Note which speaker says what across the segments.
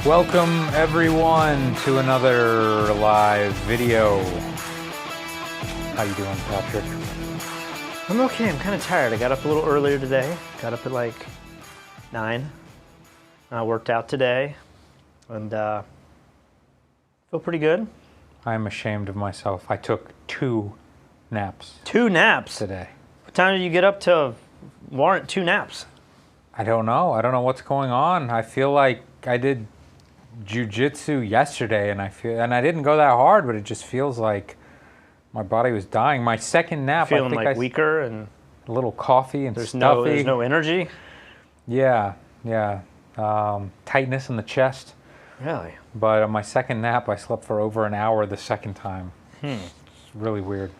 Speaker 1: Welcome everyone to another live video. How you doing, Patrick?
Speaker 2: I'm okay. I'm kind of tired. I got up a little earlier today. Got up at like 9. I worked out today and feel pretty good.
Speaker 1: I'm ashamed of myself. I took 2 naps.
Speaker 2: 2 naps?
Speaker 1: Today.
Speaker 2: What time did you get up to warrant 2 naps?
Speaker 1: I don't know. I don't know what's going on. I feel like I did jiu-jitsu yesterday and I didn't go that hard, but it just feels like my body was dying. My second nap,
Speaker 2: Feeling
Speaker 1: I think
Speaker 2: like weaker and
Speaker 1: a little coffee and
Speaker 2: there's
Speaker 1: stuffy.
Speaker 2: There's no energy?
Speaker 1: Yeah. Tightness in the chest.
Speaker 2: Really?
Speaker 1: But on my second nap, I slept for over an hour the second time. It's really weird.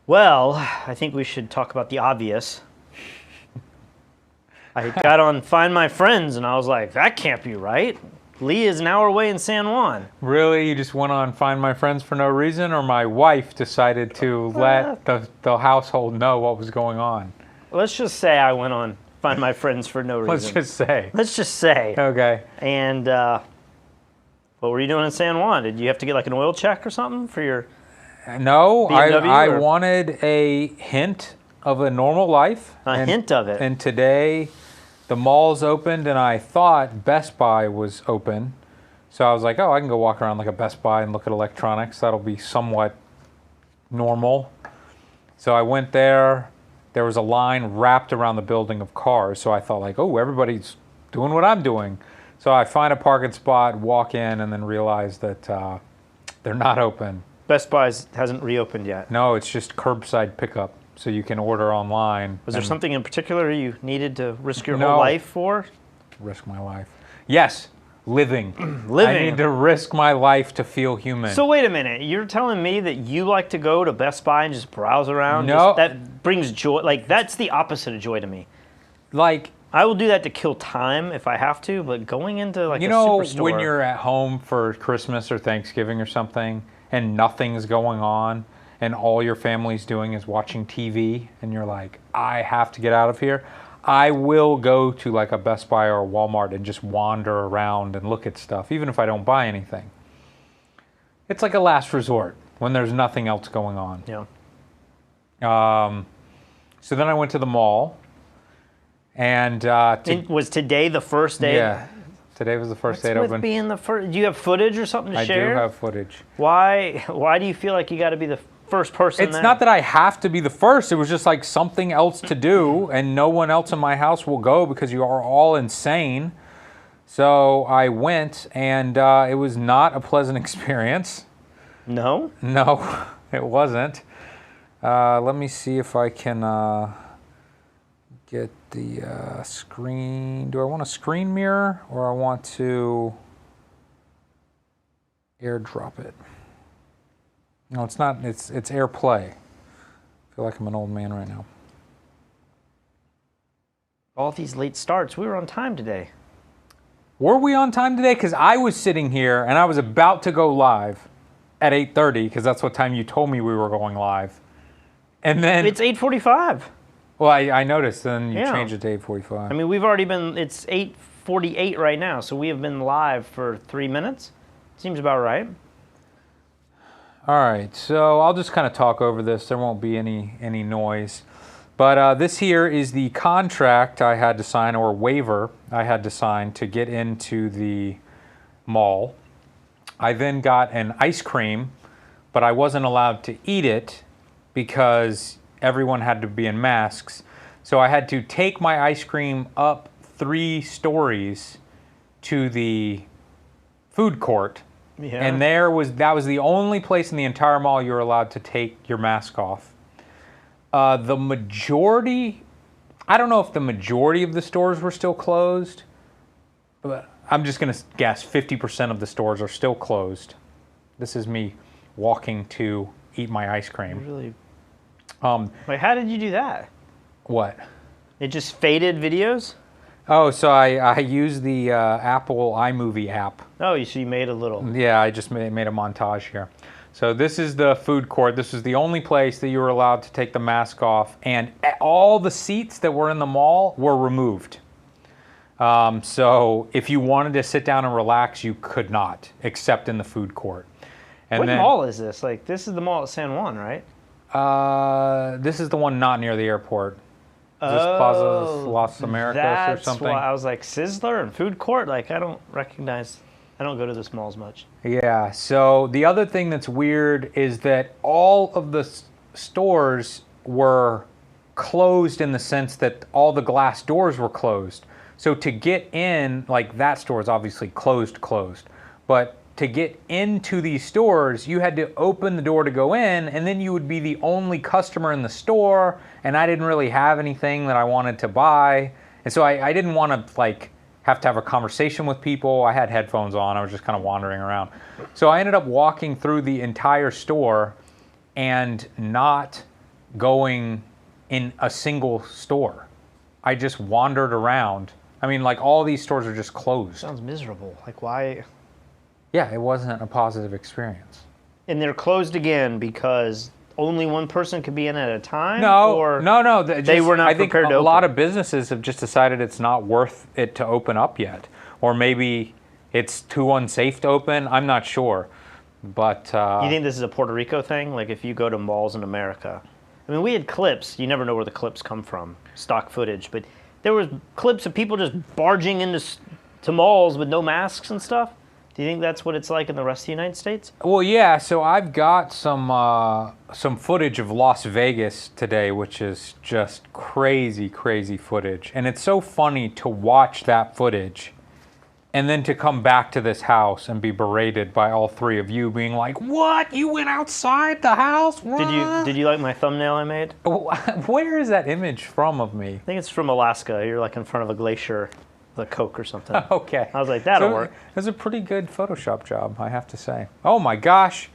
Speaker 2: Well, I think we should talk about the obvious. I got on Find My Friends and I was like, that can't be right. Lee is an hour away in San Juan.
Speaker 1: Really? You just went on Find My Friends for no reason, or my wife decided to let the household know what was going on?
Speaker 2: Let's just say I went on Find My Friends for no reason.
Speaker 1: Let's just say.
Speaker 2: Okay.
Speaker 1: And
Speaker 2: what were you doing in San Juan? Did you have to get like an oil check or something for your
Speaker 1: No,
Speaker 2: BMW,
Speaker 1: I wanted a hint of a normal life.
Speaker 2: A hint of it.
Speaker 1: And today the malls opened and I thought Best Buy was open. So I was like, oh, I can go walk around like a Best Buy and look at electronics. That'll be somewhat normal. So I went there. There was a line wrapped around the building of cars. So I thought like, oh, everybody's doing what I'm doing. So I find a parking spot, walk in, and then realize that they're not open.
Speaker 2: Best Buy hasn't reopened yet.
Speaker 1: No, it's just curbside pickup. So you can order online.
Speaker 2: Was there something in particular you needed to risk your whole life for?
Speaker 1: Risk my life. Yes, living.
Speaker 2: Living.
Speaker 1: I need to risk my life to feel human.
Speaker 2: So wait a minute. You're telling me that you like to go to Best Buy and just browse around?
Speaker 1: No.
Speaker 2: That brings joy. Like, that's the opposite of joy to me.
Speaker 1: Like,
Speaker 2: I will do that to kill time if I have to, but going into like
Speaker 1: a superstore. When you're at home for Christmas or Thanksgiving or something and nothing's going on, and all your family's doing is watching TV, and you're like, I have to get out of here, I will go to like a Best Buy or a Walmart and just wander around and look at stuff, even if I don't buy anything. It's like a last resort when there's nothing else going on.
Speaker 2: Yeah.
Speaker 1: So then I went to the mall, and
Speaker 2: was today the first day?
Speaker 1: Yeah. Today was the first day it opened.
Speaker 2: Being the first, do you have footage or something to share?
Speaker 1: I do have footage.
Speaker 2: Why do you feel like you got to be the first person?
Speaker 1: It's not that I have to be the first. It was just like something else to do, and no one else in my house will go because you are all insane. So I went, and it was not a pleasant experience.
Speaker 2: No?
Speaker 1: No, it wasn't. Let me see if I can get the screen. Do I want a screen mirror, or I want to airdrop it? No, it's not. It's AirPlay. I feel like I'm an old man right now.
Speaker 2: All these late starts. We were on time today.
Speaker 1: Were we on time today? Because I was sitting here and I was about to go live at 8:30 because that's what time you told me we were going live. And then
Speaker 2: it's 8:45.
Speaker 1: Well, I noticed. Then you changed it to 8:45.
Speaker 2: I mean, we've already been. It's 8:48 right now, so we have been live for 3 minutes. Seems about right.
Speaker 1: All right, so I'll just kind of talk over this. There won't be any noise. But this here is the contract I had to sign, or waiver I had to sign to get into the mall. I then got an ice cream, but I wasn't allowed to eat it because everyone had to be in masks. So I had to take my ice cream up 3 stories to the food court. Yeah. And that was the only place in the entire mall you were allowed to take your mask off. The majority, I don't know if the majority of the stores were still closed, but I'm just going to guess 50% of the stores are still closed. This is me walking to eat my ice cream.
Speaker 2: Really? Wait, how did you do that?
Speaker 1: What?
Speaker 2: It just faded videos?
Speaker 1: Oh, so I used the Apple iMovie app.
Speaker 2: Oh, so you made a little...
Speaker 1: Yeah, I just made a montage here. So this is the food court. This is the only place that you were allowed to take the mask off, and all the seats that were in the mall were removed. So if you wanted to sit down and relax, you could not, except in the food court. And
Speaker 2: What
Speaker 1: then,
Speaker 2: mall is this? Like, this is the mall at San Juan, right?
Speaker 1: this is the one not near the airport. Is this Plaza Las Americas or something?
Speaker 2: Why I was like, Sizzler and food court? Like, I don't go to this malls much.
Speaker 1: Yeah, so the other thing that's weird is that all of the stores were closed in the sense that all the glass doors were closed. So to get in, like that store is obviously closed, but to get into these stores, you had to open the door to go in, and then you would be the only customer in the store, and I didn't really have anything that I wanted to buy. And so I didn't want to like have to have a conversation with people. I had headphones on. I was just kind of wandering around. So I ended up walking through the entire store and not going in a single store. I just wandered around. I mean, like all these stores are just closed.
Speaker 2: Sounds miserable. Like, why?
Speaker 1: Yeah, it wasn't a positive experience.
Speaker 2: And they're closed again because only one person could be in at a time?
Speaker 1: No,
Speaker 2: or
Speaker 1: no.
Speaker 2: They were not
Speaker 1: I think
Speaker 2: prepared to
Speaker 1: a
Speaker 2: open.
Speaker 1: lot of businesses have just decided it's not worth it to open up yet. Or maybe it's too unsafe to open. I'm not sure. But
Speaker 2: You think this is a Puerto Rico thing? Like, if you go to malls in America, I mean, we had clips. You never know where the clips come from, stock footage. But there was clips of people just barging into malls with no masks and stuff. Do you think that's what it's like in the rest of the United States?
Speaker 1: well, yeah. So I've got some footage of Las Vegas today, which is just crazy footage, and it's so funny to watch that footage, and then to come back to this house and be berated by all three of you, being like, "What? You went outside the house? What?"
Speaker 2: Did you like my thumbnail I made?
Speaker 1: Where is that image from of me?
Speaker 2: I think it's from Alaska. You're like in front of a glacier, with a Coke or something.
Speaker 1: Okay.
Speaker 2: I was like, that'll work.
Speaker 1: It was a pretty good Photoshop job, I have to say. Oh my gosh.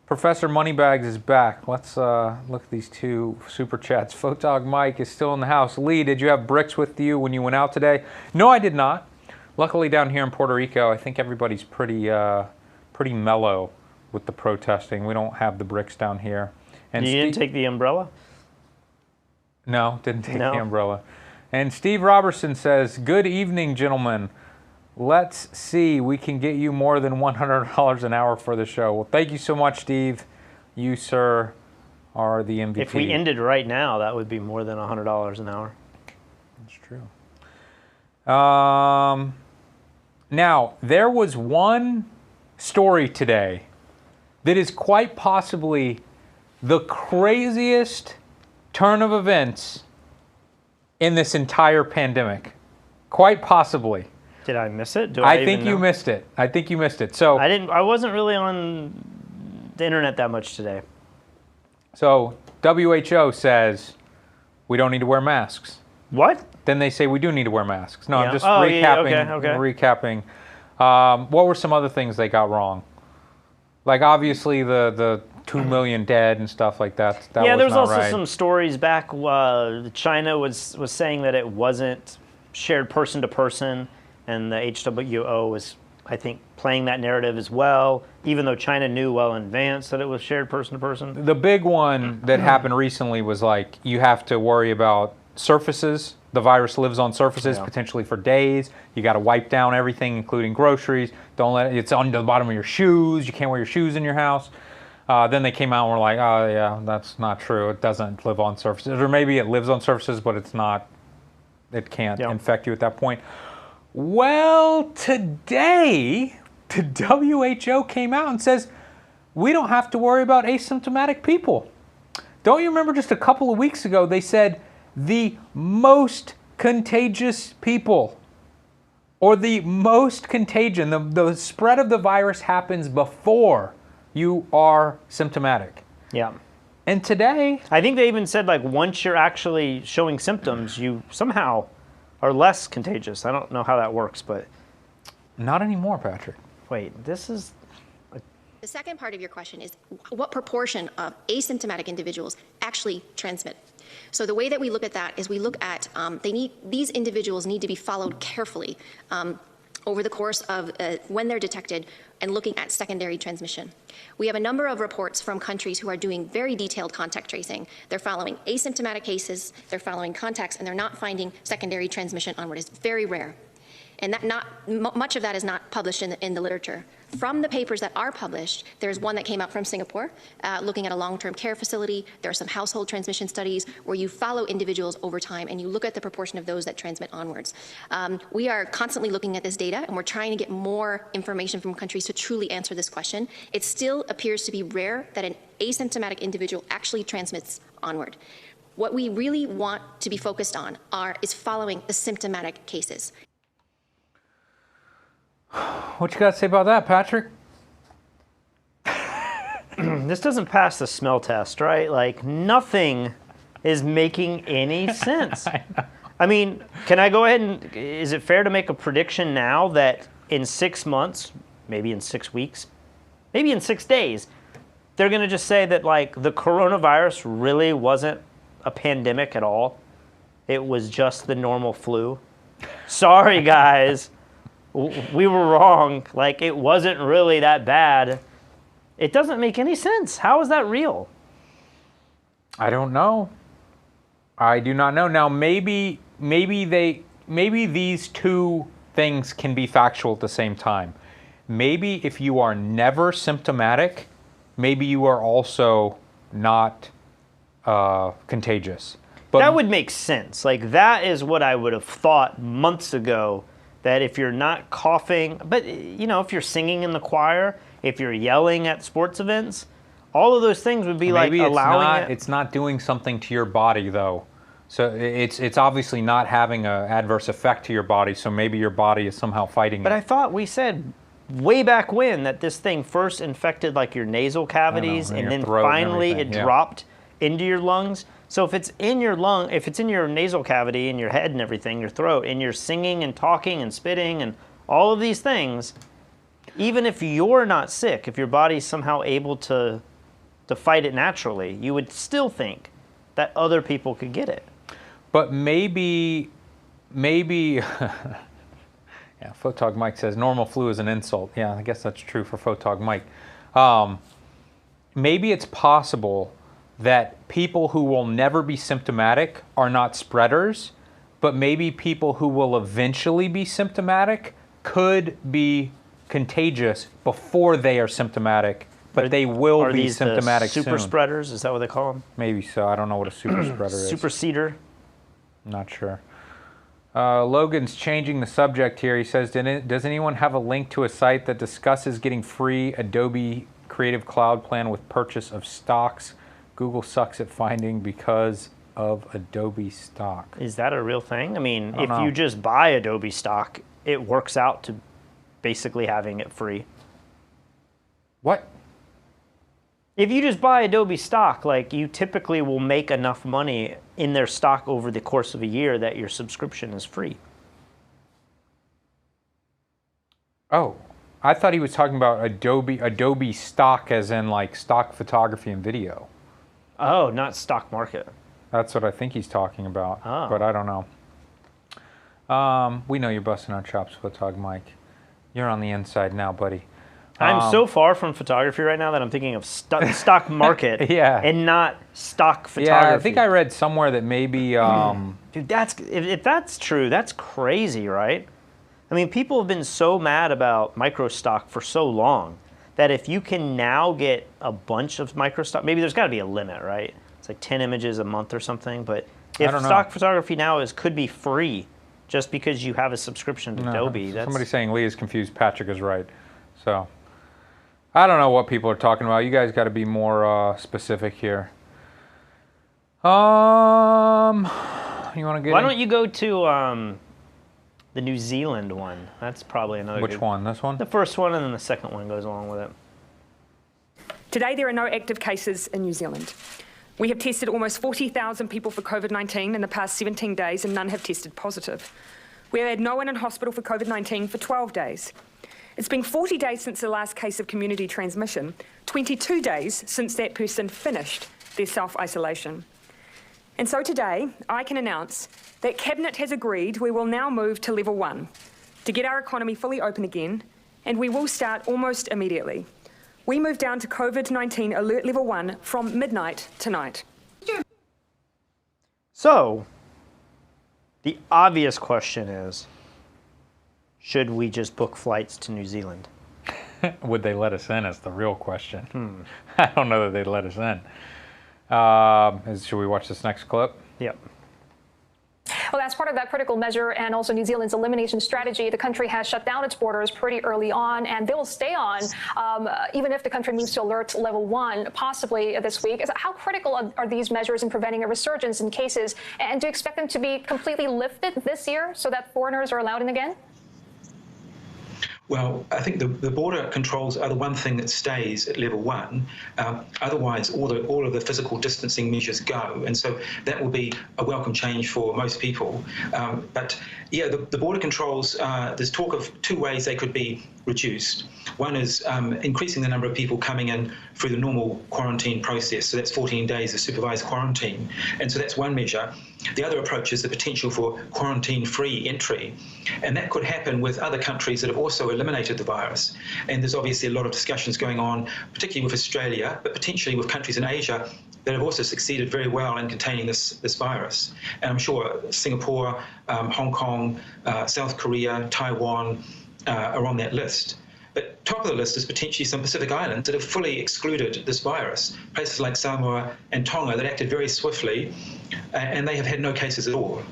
Speaker 1: Professor Moneybags is back. Let's look at these two super chats. Photog Mike is still in the house. Lee, did you have bricks with you when you went out today? No, I did not. Luckily down here in Puerto Rico, I think everybody's pretty mellow with the protesting. We don't have the bricks down here. And
Speaker 2: You didn't take the umbrella?
Speaker 1: No, didn't take
Speaker 2: No.
Speaker 1: the umbrella. And Steve Robertson says, "Good evening, gentlemen. Let's see, we can get you more than $100 an hour for the show." Well, thank you so much, Steve. You, sir, are the MVP.
Speaker 2: If we ended right now, that would be more than $100 an hour.
Speaker 1: That's true. Now, there was one story today that is quite possibly the craziest turn of events in this entire pandemic. Quite possibly.
Speaker 2: Did I miss it?
Speaker 1: I think you missed it. I think you missed it. So
Speaker 2: I wasn't really on the internet that much today.
Speaker 1: So WHO says we don't need to wear masks.
Speaker 2: What?
Speaker 1: Then they say we do need to wear masks. No,
Speaker 2: Yeah.
Speaker 1: I'm just
Speaker 2: Oh,
Speaker 1: recapping.
Speaker 2: yeah, okay.
Speaker 1: Recapping. What were some other things they got wrong? Like obviously the 2 million dead and stuff like that. That
Speaker 2: Yeah,
Speaker 1: was
Speaker 2: there was
Speaker 1: not
Speaker 2: also
Speaker 1: right.
Speaker 2: some stories back. China was saying that it wasn't shared person to person, and the WHO was, I think, playing that narrative as well, even though China knew well in advance that it was shared person to person.
Speaker 1: The big one that happened recently was like you have to worry about surfaces. The virus lives on surfaces potentially for days. You got to wipe down everything, including groceries. Don't let it's on the bottom of your shoes. You can't wear your shoes in your house. Then they came out and were like, "Oh yeah, that's not true. It doesn't live on surfaces, or maybe it lives on surfaces, but it's not. It can't infect you at that point." Well, today the WHO came out and says we don't have to worry about asymptomatic people. Don't you remember just a couple of weeks ago they said the most contagious people, or the most contagion, the spread of the virus happens before you are symptomatic.
Speaker 2: Yeah.
Speaker 1: And today,
Speaker 2: I think they even said, like, once you're actually showing symptoms, you somehow are less contagious. I don't know how that works, but...
Speaker 1: Not anymore, Patrick.
Speaker 2: Wait, this is...
Speaker 3: The second part of your question is what proportion of asymptomatic individuals actually transmit? So the way that we look at that is we look at these individuals need to be followed carefully over the course of when they're detected and looking at secondary transmission. We have a number of reports from countries who are doing very detailed contact tracing. They're following asymptomatic cases, they're following contacts, and they're not finding secondary transmission on what is very rare. And that much of that is not published in the literature. From the papers that are published, there's one that came out from Singapore looking at a long-term care facility. There are some household transmission studies where you follow individuals over time and you look at the proportion of those that transmit onwards. We are constantly looking at this data, and we're trying to get more information from countries to truly answer this question. It still appears to be rare that an asymptomatic individual actually transmits onward. What we really want to be focused on is following the symptomatic cases.
Speaker 1: What you got to say about that, Patrick?
Speaker 2: This doesn't pass the smell test, right? Like, nothing is making any sense. I mean, can I go ahead and, is it fair to make a prediction now that in 6 months, maybe in 6 weeks, maybe in 6 days, they're going to just say that, like, the coronavirus really wasn't a pandemic at all? It was just the normal flu? Sorry, guys. We were wrong. Like, it wasn't really that bad. It doesn't make any sense. How is that real?
Speaker 1: I don't know. I do not know. Now, maybe these two things can be factual at the same time. Maybe if you are never symptomatic, maybe you are also not contagious. But
Speaker 2: that would make sense. Like, that is what I would have thought months ago, that if you're not coughing, but, you know, if you're singing in the choir, if you're yelling at sports events, all of those things would be
Speaker 1: maybe
Speaker 2: like allowing
Speaker 1: it's not doing something to your body, though. So it's obviously not having an adverse effect to your body, so maybe your body is somehow fighting it.
Speaker 2: But I thought we said way back when that this thing first infected like your nasal cavities, and then finally it dropped into your lungs. So if it's in your lung, if it's in your nasal cavity, in your head and everything, your throat, and you're singing and talking and spitting and all of these things, even if you're not sick, if your body's somehow able to fight it naturally, you would still think that other people could get it.
Speaker 1: But maybe, yeah, Photog Mike says normal flu is an insult. Yeah, I guess that's true for Photog Mike. Maybe it's possible that people who will never be symptomatic are not spreaders, but maybe people who will eventually be symptomatic could be contagious before they are symptomatic, but they will be symptomatic soon.
Speaker 2: Super spreaders, is that what they call them?
Speaker 1: Maybe so. I don't know what a super spreader is.
Speaker 2: Super seeder?
Speaker 1: Not sure. Logan's changing the subject here. He says, does anyone have a link to a site that discusses getting free Adobe Creative Cloud plan with purchase of stocks? Google sucks at finding because of Adobe stock.
Speaker 2: Is that a real thing? I mean, if you just buy Adobe stock, it works out to basically having it free.
Speaker 1: What?
Speaker 2: If you just buy Adobe stock, like, you typically will make enough money in their stock over the course of a year that your subscription is free.
Speaker 1: Oh, I thought he was talking about Adobe stock as in like stock photography and video.
Speaker 2: Oh, not stock market.
Speaker 1: That's what I think he's talking about,
Speaker 2: Oh.
Speaker 1: but I don't know. We know you're busting our chops, Photog Mike. You're on the inside now, buddy.
Speaker 2: I'm so far from photography right now that I'm thinking of stock market and not stock photography.
Speaker 1: Yeah, I think I read somewhere that maybe...
Speaker 2: Dude, if that's true, that's crazy, right? I mean, people have been so mad about micro stock for so long that if you can now get a bunch of micro stock, maybe there's got to be a limit, right? It's like 10 images a month or something, but if stock photography now could be free just because you have a subscription to Adobe.
Speaker 1: Somebody's saying Lee is confused, Patrick is right. So, I don't know what people are talking about. You guys got to be more specific here. You want to get
Speaker 2: Why don't you go to the New Zealand one? That's probably another
Speaker 1: Which one? This one?
Speaker 2: The first one, and then the second one goes along with it.
Speaker 4: Today, there are no active cases in New Zealand. We have tested almost 40,000 people for COVID-19 in the past 17 days, and none have tested positive. We have had no one in hospital for COVID-19 for 12 days. It's been 40 days since the last case of community transmission, 22 days since that person finished their self-isolation. And so today, I can announce that Cabinet has agreed we will now move to level 1 to get our economy fully open again, and we will start almost immediately. We move down to COVID-19 alert level 1 from midnight tonight.
Speaker 2: So, the obvious question is, Should we just book flights to New Zealand?
Speaker 1: Would they let us in is the real question. I don't know that they'd let us in. Should we watch this next clip?
Speaker 2: Yep.
Speaker 5: Well, as part of that critical measure and also New Zealand's elimination strategy, the country has shut down its borders pretty early on, and they will stay on even if the country moves to alert level 1, possibly this week. How critical are these measures in preventing a resurgence in cases, and do you expect them to be completely lifted this year so that foreigners are allowed in again?
Speaker 6: Well, I think the border controls are the one thing that stays at level 1. Otherwise, all of the physical distancing measures go, and so that will be a welcome change for most people. But yeah, the border controls. There's talk of 2 ways they could be reduced. One is increasing the number of people coming in through the normal quarantine process. So that's 14 days of supervised quarantine, and so that's one measure. The other approach is the potential for quarantine-free entry, and that could happen with other countries that have also eliminated the virus. And there's obviously a lot of discussions going on, particularly with Australia, but potentially with countries in Asia that have also succeeded very well in containing this virus. And I'm sure Singapore, Hong Kong, South Korea, Taiwan are on that list. But top of the list is potentially some Pacific islands that have fully excluded this virus. Places like Samoa and Tonga that acted very swiftly, and they have had no cases at all.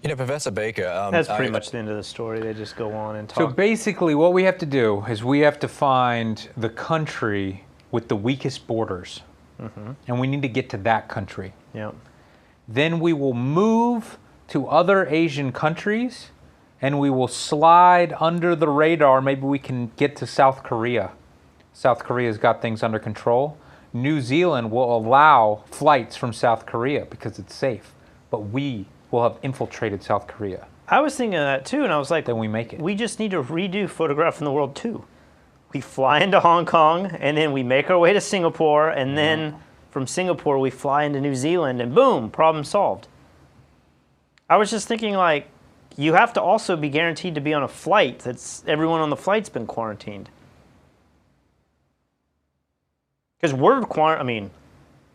Speaker 7: You know, Professor Baker...
Speaker 2: That's pretty much the end of the story. They just go on and talk.
Speaker 1: So basically what we have to do is we have to find the country with the weakest borders. And we need to get to that country.
Speaker 2: Yep.
Speaker 1: Then we will move to other Asian countries, and we will slide under the radar. Maybe we can get to South Korea. South Korea's got things under control. New Zealand will allow flights from South Korea because it's safe, but we will have infiltrated South Korea.
Speaker 2: I was thinking of that too, and I was like,
Speaker 1: Then we make it.
Speaker 2: We just need to redo Photograph in the World 2. We fly into Hong Kong, and then we make our way to Singapore, and then from Singapore we fly into New Zealand, and boom, problem solved. I was just thinking, like, you have to also be guaranteed to be on a flight that's everyone on the flight's been quarantined. Because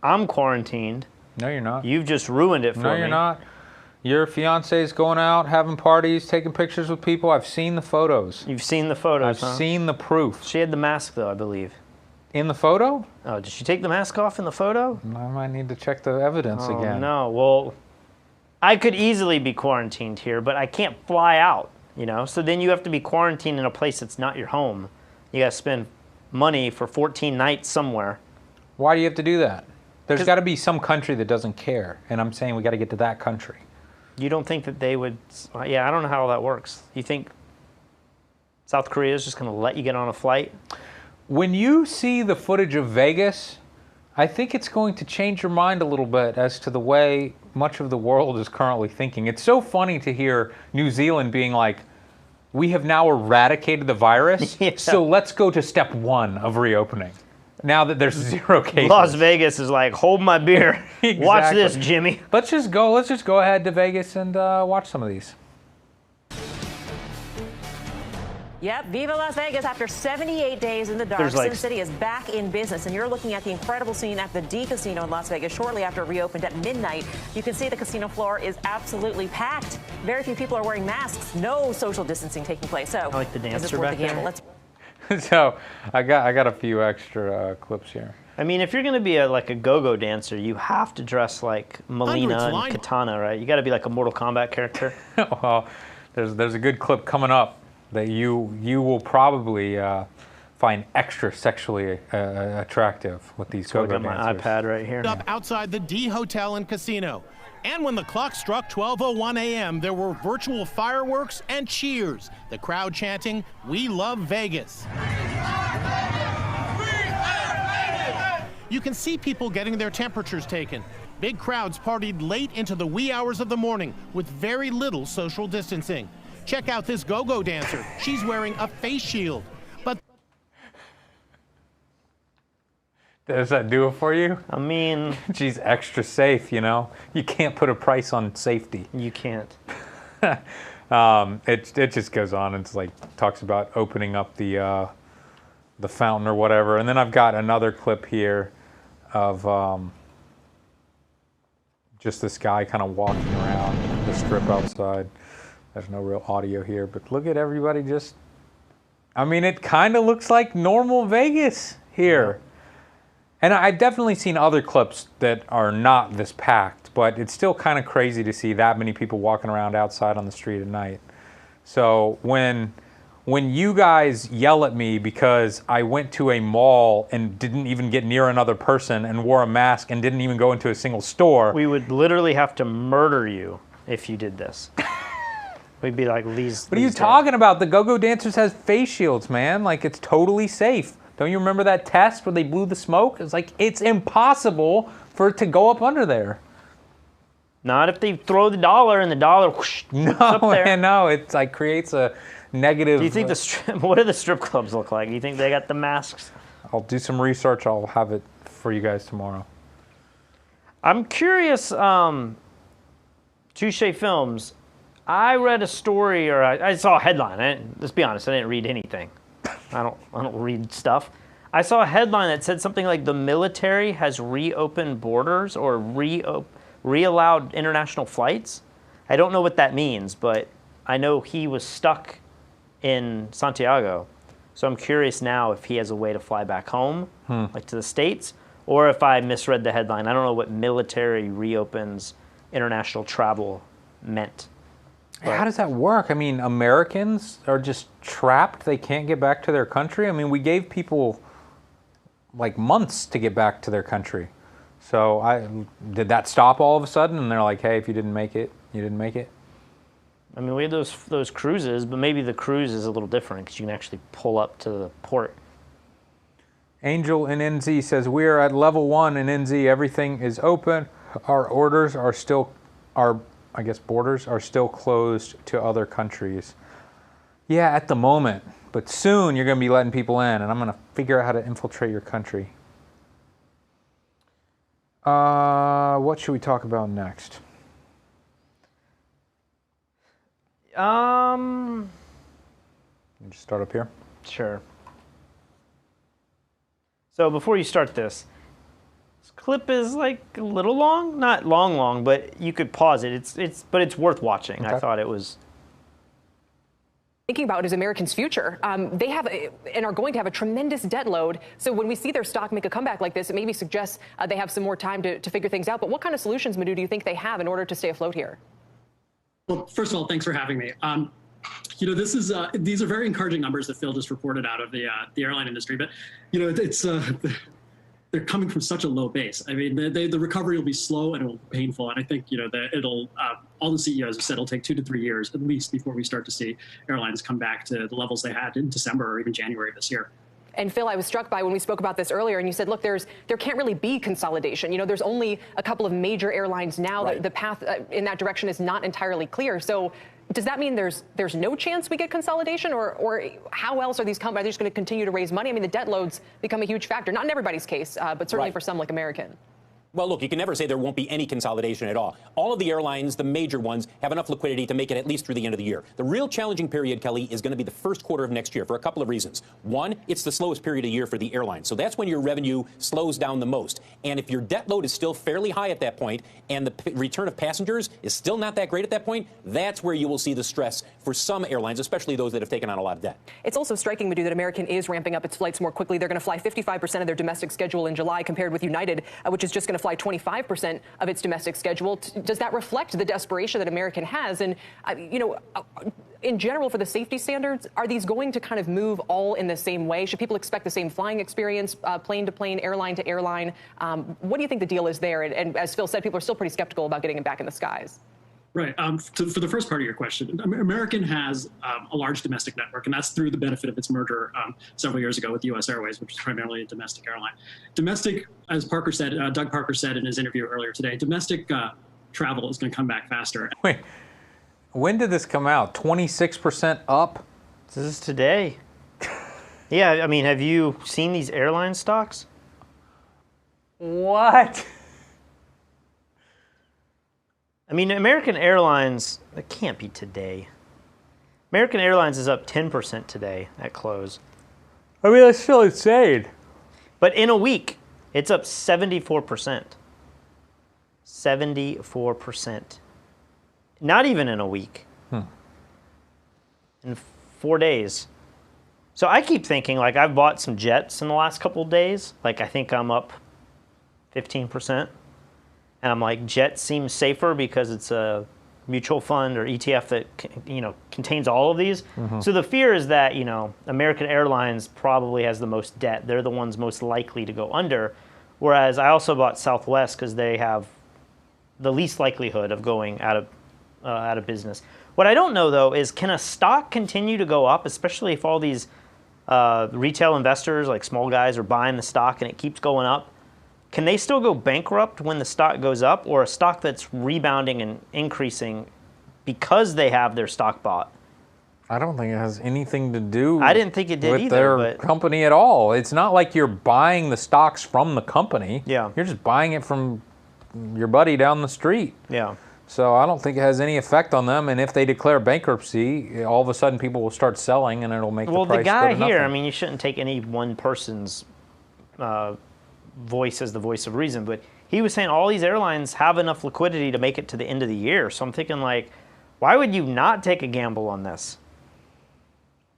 Speaker 2: I'm quarantined.
Speaker 1: No, you're not.
Speaker 2: You've just ruined it for me.
Speaker 1: No, you're not. Your fiance's going out, having parties, taking pictures with people. I've seen the photos.
Speaker 2: You've seen the photos,
Speaker 1: I've seen the proof.
Speaker 2: She had the mask, though, I believe.
Speaker 1: In the photo?
Speaker 2: Oh, did she take the mask off in the photo?
Speaker 1: I might need to check the evidence again.
Speaker 2: No, well, I could easily be quarantined here, but I can't fly out, you know? So then you have to be quarantined in a place that's not your home. You got to spend money for 14 nights somewhere.
Speaker 1: Why do you have to do that? There's got to be some country that doesn't care, and I'm saying we got to get to that country.
Speaker 2: You don't think that they would... Yeah, I don't know how that works. You think South Korea is just going to let you get on a flight?
Speaker 1: When you see the footage of Vegas, I think it's going to change your mind a little bit as to the way much of the world is currently thinking. It's so funny to hear New Zealand being like, we have now eradicated the virus, so let's go to step 1 of reopening. Now that there's 0 cases.
Speaker 2: Las Vegas is like, hold my beer.
Speaker 1: Exactly.
Speaker 2: Watch this, Jimmy.
Speaker 1: Let's just go ahead to Vegas and watch some of these.
Speaker 8: Yep, Viva Las Vegas. After 78 days in the dark, Sin City is back in business, and you're looking at the incredible scene at the D Casino in Las Vegas shortly after it reopened at midnight. You can see the casino floor is absolutely packed. Very few people are wearing masks. No social distancing taking place. So,
Speaker 2: I like the dancer
Speaker 8: is this worth
Speaker 2: back
Speaker 8: the gamble?
Speaker 2: there.
Speaker 1: So I got a few extra clips here.
Speaker 2: I mean, if you're going to be like a go-go dancer, you have to dress like Melina and Katana, right? You got to be like a Mortal Kombat character.
Speaker 1: Well, there's a good clip coming up that you will probably find extra sexually attractive with these go-go dancers.
Speaker 2: I got my iPad right here.
Speaker 9: Up outside the D Hotel and Casino. And when the clock struck 12:01 a.m., there were virtual fireworks and cheers. The crowd chanting, "We love Vegas." You can see people getting their temperatures taken. Big crowds partied late into the wee hours of the morning with very little social distancing. Check out this go-go dancer. She's wearing a face shield. But
Speaker 1: does that do it for you?
Speaker 2: I mean...
Speaker 1: She's extra safe, you know? You can't put a price on safety.
Speaker 2: You can't.
Speaker 1: It just goes on and it's like talks about opening up the fountain or whatever. And then I've got another clip here of just this guy kind of walking around the strip outside. There's no real audio here, but look at everybody just, I mean, it kind of looks like normal Vegas here. And I've definitely seen other clips that are not this packed, but it's still kind of crazy to see that many people walking around outside on the street at night. So when you guys yell at me because I went to a mall and didn't even get near another person and wore a mask and didn't even go into a single store.
Speaker 2: We would literally have to murder you if you did this. We'd be like, these.
Speaker 1: What are you talking about? The Go-Go Dancers has face shields, man. Like, it's totally safe. Don't you remember that test where they blew the smoke? It's like, it's impossible for it to go up under there.
Speaker 2: Not if they throw the dollar and the dollar whoosh, up there.
Speaker 1: Man, no. It's like creates a negative.
Speaker 2: Do you think what do the strip clubs look like? Do you think they got the masks?
Speaker 1: I'll do some research. I'll have it for you guys tomorrow.
Speaker 2: I'm curious, Touche Films, I read a story, or I saw a headline. Let's be honest, I didn't read anything. I don't read stuff. I saw a headline that said something like the military has reopened borders or re-allowed international flights. I don't know what that means, but I know he was stuck in Santiago. So I'm curious now if he has a way to fly back home, like to the States, or if I misread the headline. I don't know what military reopens international travel meant. But
Speaker 1: how does that work? I mean, Americans are just trapped. They can't get back to their country. I mean, we gave people like months to get back to their country. So did that stop all of a sudden? And they're like, hey, if you didn't make it, you didn't make it?
Speaker 2: I mean, we had those cruises, but maybe the cruise is a little different because you can actually pull up to the port.
Speaker 1: Angel in NZ says, we are at level 1 in NZ. Everything is open. Our orders are still, I guess borders are still closed to other countries. Yeah, at the moment. But soon you're going to be letting people in, and I'm going to figure out how to infiltrate your country. What should we talk about next? Just start up here?
Speaker 2: Sure. So before you start this clip is like a little long, not long, but you could pause it. But it's worth watching. Okay. I thought it was.
Speaker 10: Thinking about is Americans' future. They have and are going to have a tremendous debt load. So when we see their stock make a comeback like this, it maybe suggests they have some more time to figure things out. But what kind of solutions, Madhu, do you think they have in order to stay afloat here?
Speaker 11: Well, first of all, thanks for having me. You know, these are very encouraging numbers that Phil just reported out of the airline industry. But you know, they're coming from such a low base. I mean, the recovery will be slow and it will be painful. And I think, you know, all the CEOs have said it'll take 2 to 3 years at least before we start to see airlines come back to the levels they had in December or even January of this year.
Speaker 10: And Phil, I was struck by when we spoke about this earlier, and you said, look, there can't really be consolidation. You know, there's only a couple of major airlines now. Right. The path in that direction is not entirely clear. So does that mean there's no chance we get consolidation, or how else are these companies going to continue to raise money? I mean, the debt loads become a huge factor, not in everybody's case, but certainly for some like American.
Speaker 12: Well, look, you can never say there won't be any consolidation at all. All of the airlines, the major ones, have enough liquidity to make it at least through the end of the year. The real challenging period, Kelly, is going to be the first quarter of next year for a couple of reasons. One, it's the slowest period of year for the airlines. So that's when your revenue slows down the most. And if your debt load is still fairly high at that point and the return of passengers is still not that great at that point, that's where you will see the stress for some airlines, especially those that have taken on a lot of debt.
Speaker 10: It's also striking, Madhu, that American is ramping up its flights more quickly. They're going to fly 55% of their domestic schedule in July compared with United, which is just going to fly 25% of its domestic schedule. Does that reflect the desperation that American has? And, you know, in general, for the safety standards, are these going to kind of move all in the same way? Should people expect the same flying experience, plane to plane, airline to airline? What do you think the deal is there? And as Phil said, people are still pretty skeptical about getting it back in the skies.
Speaker 11: Right. For the first part of your question, American has a large domestic network, and that's through the benefit of its merger several years ago with U.S. Airways, which is primarily a domestic airline. Domestic, as Parker said, Doug Parker said in his interview earlier today, domestic travel is going to come back faster.
Speaker 1: Wait, when did this come out? 26% up?
Speaker 2: This is today. Yeah, I mean, have you seen these airline stocks?
Speaker 1: What?
Speaker 2: I mean, American Airlines, it can't be today. American Airlines is up 10% today at close.
Speaker 1: I mean, that's still insane.
Speaker 2: But in a week, it's up 74%. 74%. Not even in a week. in 4 days. So I keep thinking, like, I've bought some jets in the last couple of days. Like, I think I'm up 15%. And I'm like, jet seems safer because it's a mutual fund or ETF that, you know, contains all of these. So the fear is that, you know, American Airlines probably has the most debt. They're the ones most likely to go under. Whereas I also bought Southwest because they have the least likelihood of going out of business. What I don't know, though, is can a stock continue to go up, especially if all these retail investors, like small guys, are buying the stock and it keeps going up? Can they still go bankrupt when the stock goes up, or a stock that's rebounding and increasing because they have their stock bought?
Speaker 1: I don't think it has anything to do
Speaker 2: I didn't think it did
Speaker 1: with
Speaker 2: either,
Speaker 1: their
Speaker 2: but
Speaker 1: company at all. It's not like you're buying the stocks from the company.
Speaker 2: Yeah.
Speaker 1: You're just buying it from your buddy down the street.
Speaker 2: yeah.
Speaker 1: So I don't think it has any effect on them. And if they declare bankruptcy, all of a sudden people will start selling, and it'll make the price
Speaker 2: Well, the guy
Speaker 1: go to
Speaker 2: here, I
Speaker 1: nothing.
Speaker 2: mean, you shouldn't take any one person's voice as the voice of reason, but he was saying all these airlines have enough liquidity to make it to the end of the year. So I'm thinking, like, why would you not take a gamble on this?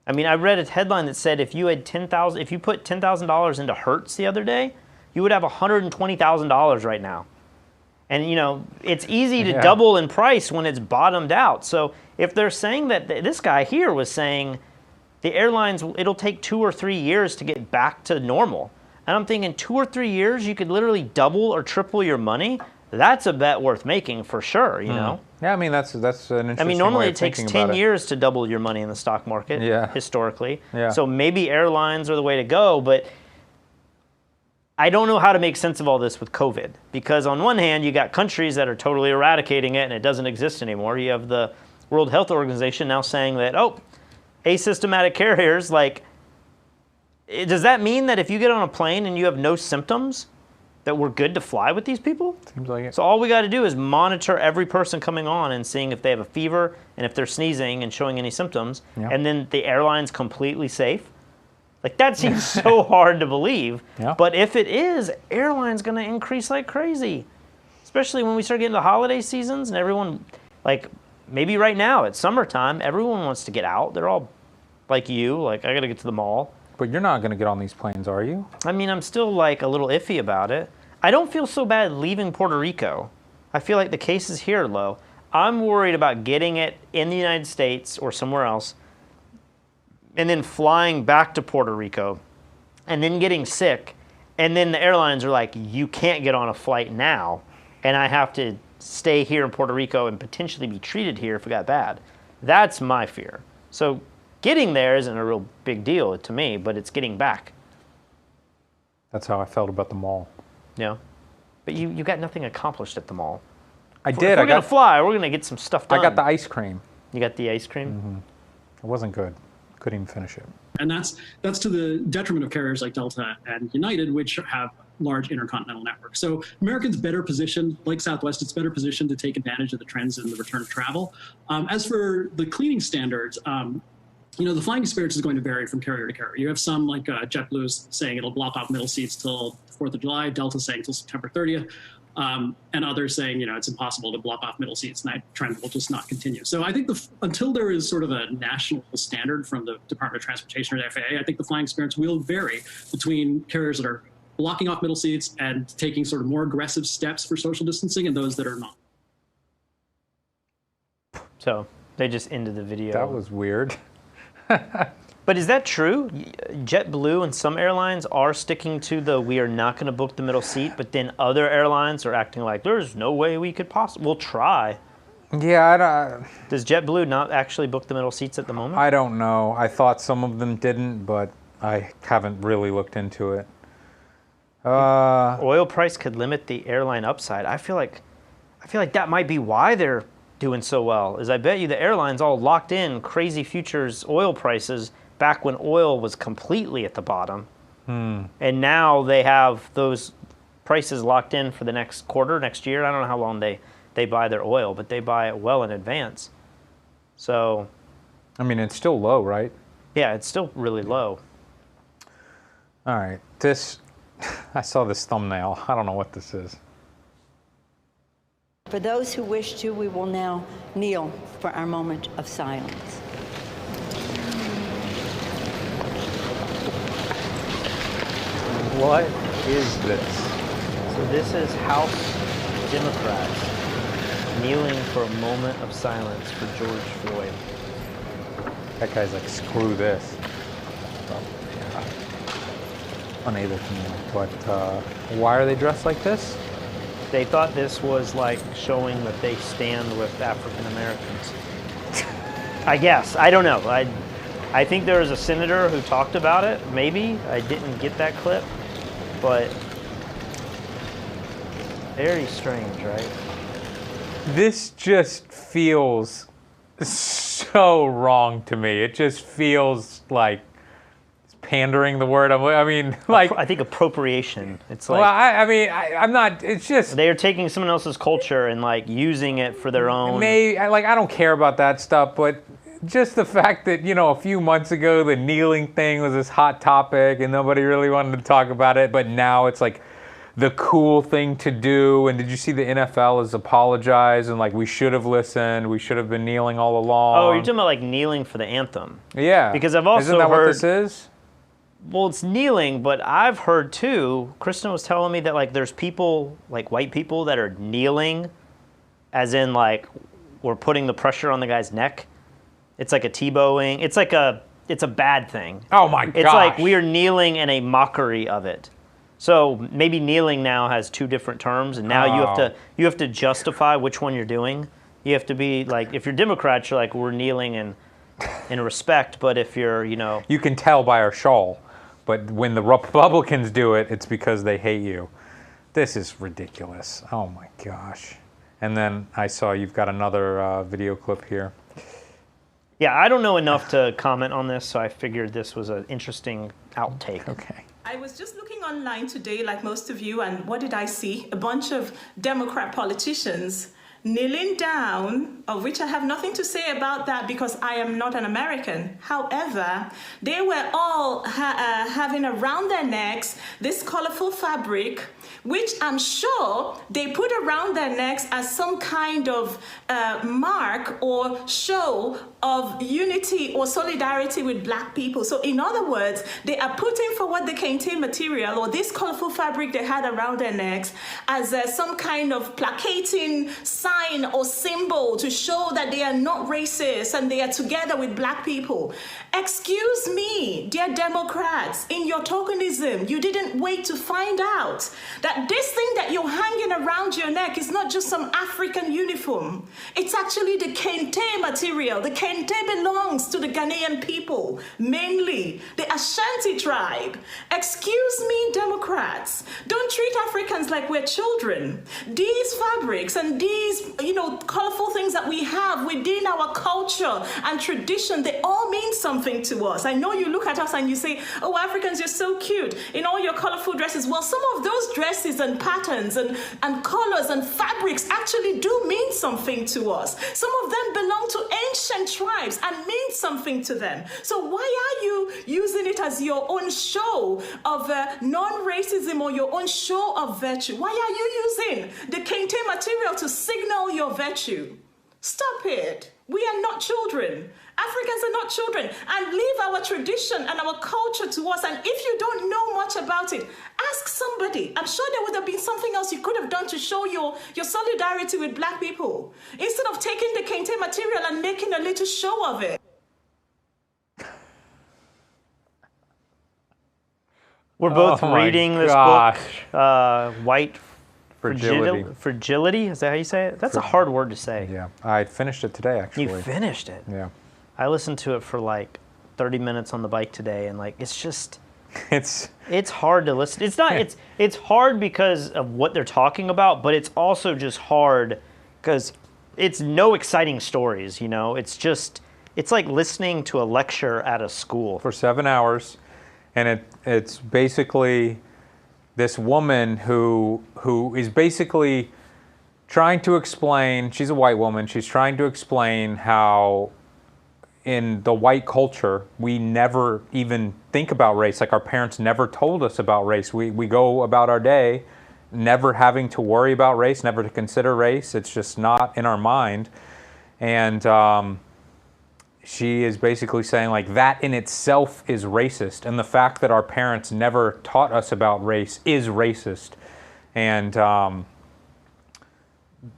Speaker 2: I mean, I read a headline that said if you had if you put $10,000 into Hertz the other day, you would have $120,000 right now. And, you know, it's easy to double in price when it's bottomed out. So if they're saying that, this guy here was saying the airlines, it'll take 2 or 3 years to get back to normal. And I'm thinking 2 or 3 years, you could literally double or triple your money. That's a bet worth making for sure, you know?
Speaker 1: Yeah, I mean, that's an interesting
Speaker 2: I mean, normally
Speaker 1: way
Speaker 2: it
Speaker 1: of
Speaker 2: takes
Speaker 1: thinking
Speaker 2: 10
Speaker 1: about it.
Speaker 2: years to double your money in the stock market, historically.
Speaker 1: Yeah.
Speaker 2: So maybe airlines are the way to go, but I don't know how to make sense of all this with COVID. Because on one hand, you got countries that are totally eradicating it and it doesn't exist anymore. You have the World Health Organization now saying that, oh, asymptomatic carriers, like, does that mean that if you get on a plane and you have no symptoms, that we're good to fly with these people?
Speaker 1: Seems like it.
Speaker 2: So all we got to do is monitor every person coming on and seeing if they have a fever and if they're sneezing and showing any symptoms, and then the airline's completely safe. Like, that seems so hard to believe. But if it is, airline's going to increase like crazy, especially when we start getting to holiday seasons and everyone, like, maybe right now it's summertime, everyone wants to get out. They're all like you, like, I got to get to the mall.
Speaker 1: But you're not going to get on these planes, are you?
Speaker 2: I mean, I'm still, like, a little iffy about it. I don't feel so bad leaving Puerto Rico. I feel like the cases here are low. I'm worried about getting it in the United States or somewhere else and then flying back to Puerto Rico and then getting sick. And then the airlines are like, you can't get on a flight now. And I have to stay here in Puerto Rico and potentially be treated here if it got bad. That's my fear. So getting there isn't a real big deal to me, but it's getting back.
Speaker 1: That's how I felt about the mall.
Speaker 2: Yeah. But you got nothing accomplished at the mall.
Speaker 1: I
Speaker 2: If
Speaker 1: did.
Speaker 2: we're going to fly, we're going to get some stuff done.
Speaker 1: I got the ice cream.
Speaker 2: You got the ice cream?
Speaker 1: Mm-hmm. It wasn't good. Couldn't even finish it.
Speaker 11: And that's to the detriment of carriers like Delta and United, which have large intercontinental networks. So Americans better positioned, like Southwest, it's better positioned to take advantage of the trends in the return of travel. As for the cleaning standards, you know, the flying experience is going to vary from carrier to carrier. You have some like JetBlue saying it'll block off middle seats till 4th of July, Delta saying till September 30th, and others saying, you know, it's impossible to block off middle seats, and that trend will just not continue. So I think until there is sort of a national standard from the Department of Transportation or the FAA, I think the flying experience will vary between carriers that are blocking off middle seats and taking sort of more aggressive steps for social distancing and those that are not.
Speaker 2: So they just ended the video.
Speaker 1: That was weird.
Speaker 2: But is that true? JetBlue and some airlines are sticking to the we are not going to book the middle seat, but then other airlines are acting like there's no way we could possibly. We'll try.
Speaker 1: Yeah,
Speaker 2: Does JetBlue not actually book the middle seats at the moment?
Speaker 1: I don't know. I thought some of them didn't, but I haven't really looked into it.
Speaker 2: Oil price could limit the airline upside. I feel like that might be why they're doing so well. Is I bet you the airlines all locked in crazy futures oil prices back when oil was completely at the bottom. And now they have those prices locked in for the next quarter, next year. I don't know how long they buy their oil, but they buy it well in advance. So,
Speaker 1: I mean, it's still low, right?
Speaker 2: Yeah, it's still really low.
Speaker 1: All right. I saw this thumbnail. I don't know what this is.
Speaker 13: For those who wish to, we will now kneel for our moment of silence.
Speaker 1: What is this?
Speaker 2: So this is House Democrats kneeling for a moment of silence for George Floyd.
Speaker 1: That guy's like, screw this. Well, yeah. Unable to kneel. But why are they dressed like this?
Speaker 2: They thought this was like showing that they stand with African Americans. I guess. I don't know. I think there was a senator who talked about it. Maybe. I didn't get that clip. But very strange, right?
Speaker 1: This just feels so wrong to me. It just feels like pandering, the word. I mean, like,
Speaker 2: I think appropriation. It's like,
Speaker 1: well, I'm not. It's just
Speaker 2: they are taking someone else's culture and like using it for their own.
Speaker 1: I don't care about that stuff, but just the fact that, you know, a few months ago the kneeling thing was this hot topic and nobody really wanted to talk about it, but now it's like the cool thing to do. And did you see the NFL has apologized and like, we should have listened, we should have been kneeling all along?
Speaker 2: Oh, you're talking about like kneeling for the anthem?
Speaker 1: Yeah.
Speaker 2: Because I've also
Speaker 1: Isn't that
Speaker 2: heard,
Speaker 1: what this is?
Speaker 2: Well, it's kneeling, but I've heard too, Kristen was telling me that like there's people, like white people that are kneeling as in like we're putting the pressure on the guy's neck. It's like a Tebowing. It's a bad thing.
Speaker 1: Oh my gosh.
Speaker 2: It's like we are kneeling in a mockery of it. So maybe kneeling now has two different terms, and now you have to justify which one you're doing. You have to be like, if you're Democrats, you're like, we're kneeling in respect, but if you're, you know,
Speaker 1: you can tell by our shawl, but when the Republicans do it, it's because they hate you. This is ridiculous. Oh my gosh. And then I saw you've got another video clip here.
Speaker 2: Yeah, I don't know enough to comment on this, so I figured this was an interesting outtake.
Speaker 1: Okay.
Speaker 13: I was just looking online today, like most of you, and what did I see? A bunch of Democrat politicians kneeling down, of which I have nothing to say about that because I am not an American. However, they were all having around their necks this colorful fabric, which I'm sure they put around their necks as some kind of mark or show of unity or solidarity with black people. So in other words, they are putting forward the kente material or this colorful fabric they had around their necks as some kind of placating sign or symbol to show that they are not racist and they are together with black people. Excuse me, dear Democrats, in your tokenism, you didn't wait to find out that this thing that you're hanging around your neck is not just some African uniform. It's actually the kente material. The kente belongs to the Ghanaian people, mainly the Ashanti tribe. Excuse me, Democrats, don't treat Africans like we're children. These fabrics and these, colorful things that we have within our culture and tradition, they all mean something to us. I know you look at us and you say, oh, Africans, you're so cute in all your colorful dresses. Well, some of those dresses and patterns and colors and fabrics actually do mean something to us. Some of them belong to ancient tribes and mean something to them. So why are you using it as your own show of non-racism or your own show of virtue? Why are you using the kente material to signal your virtue? Stop it. We are not children. Africans are not children, and leave our tradition and our culture to us. And if you don't know much about it, ask somebody. I'm sure there would have been something else you could have done to show your solidarity with black people, instead of taking the kente material and making a little show of it.
Speaker 2: We're both reading this book, White Fragility. Is that how you say it? That's a hard word to say.
Speaker 1: Yeah, I finished it today, actually.
Speaker 2: You finished it?
Speaker 1: Yeah.
Speaker 2: I listened to it for like 30 minutes on the bike today, and like it's just it's hard to listen. It's not it's hard because of what they're talking about, but it's also just hard because it's no exciting stories, It's like listening to a lecture at a school
Speaker 1: for 7 hours, and it's basically this woman who is basically trying to explain. She's a white woman. She's trying to explain how in the white culture, we never even think about race. Like our parents never told us about race. We go about our day never having to worry about race, never to consider race. It's just not in our mind. And she is basically saying like that in itself is racist, and the fact that our parents never taught us about race is racist. And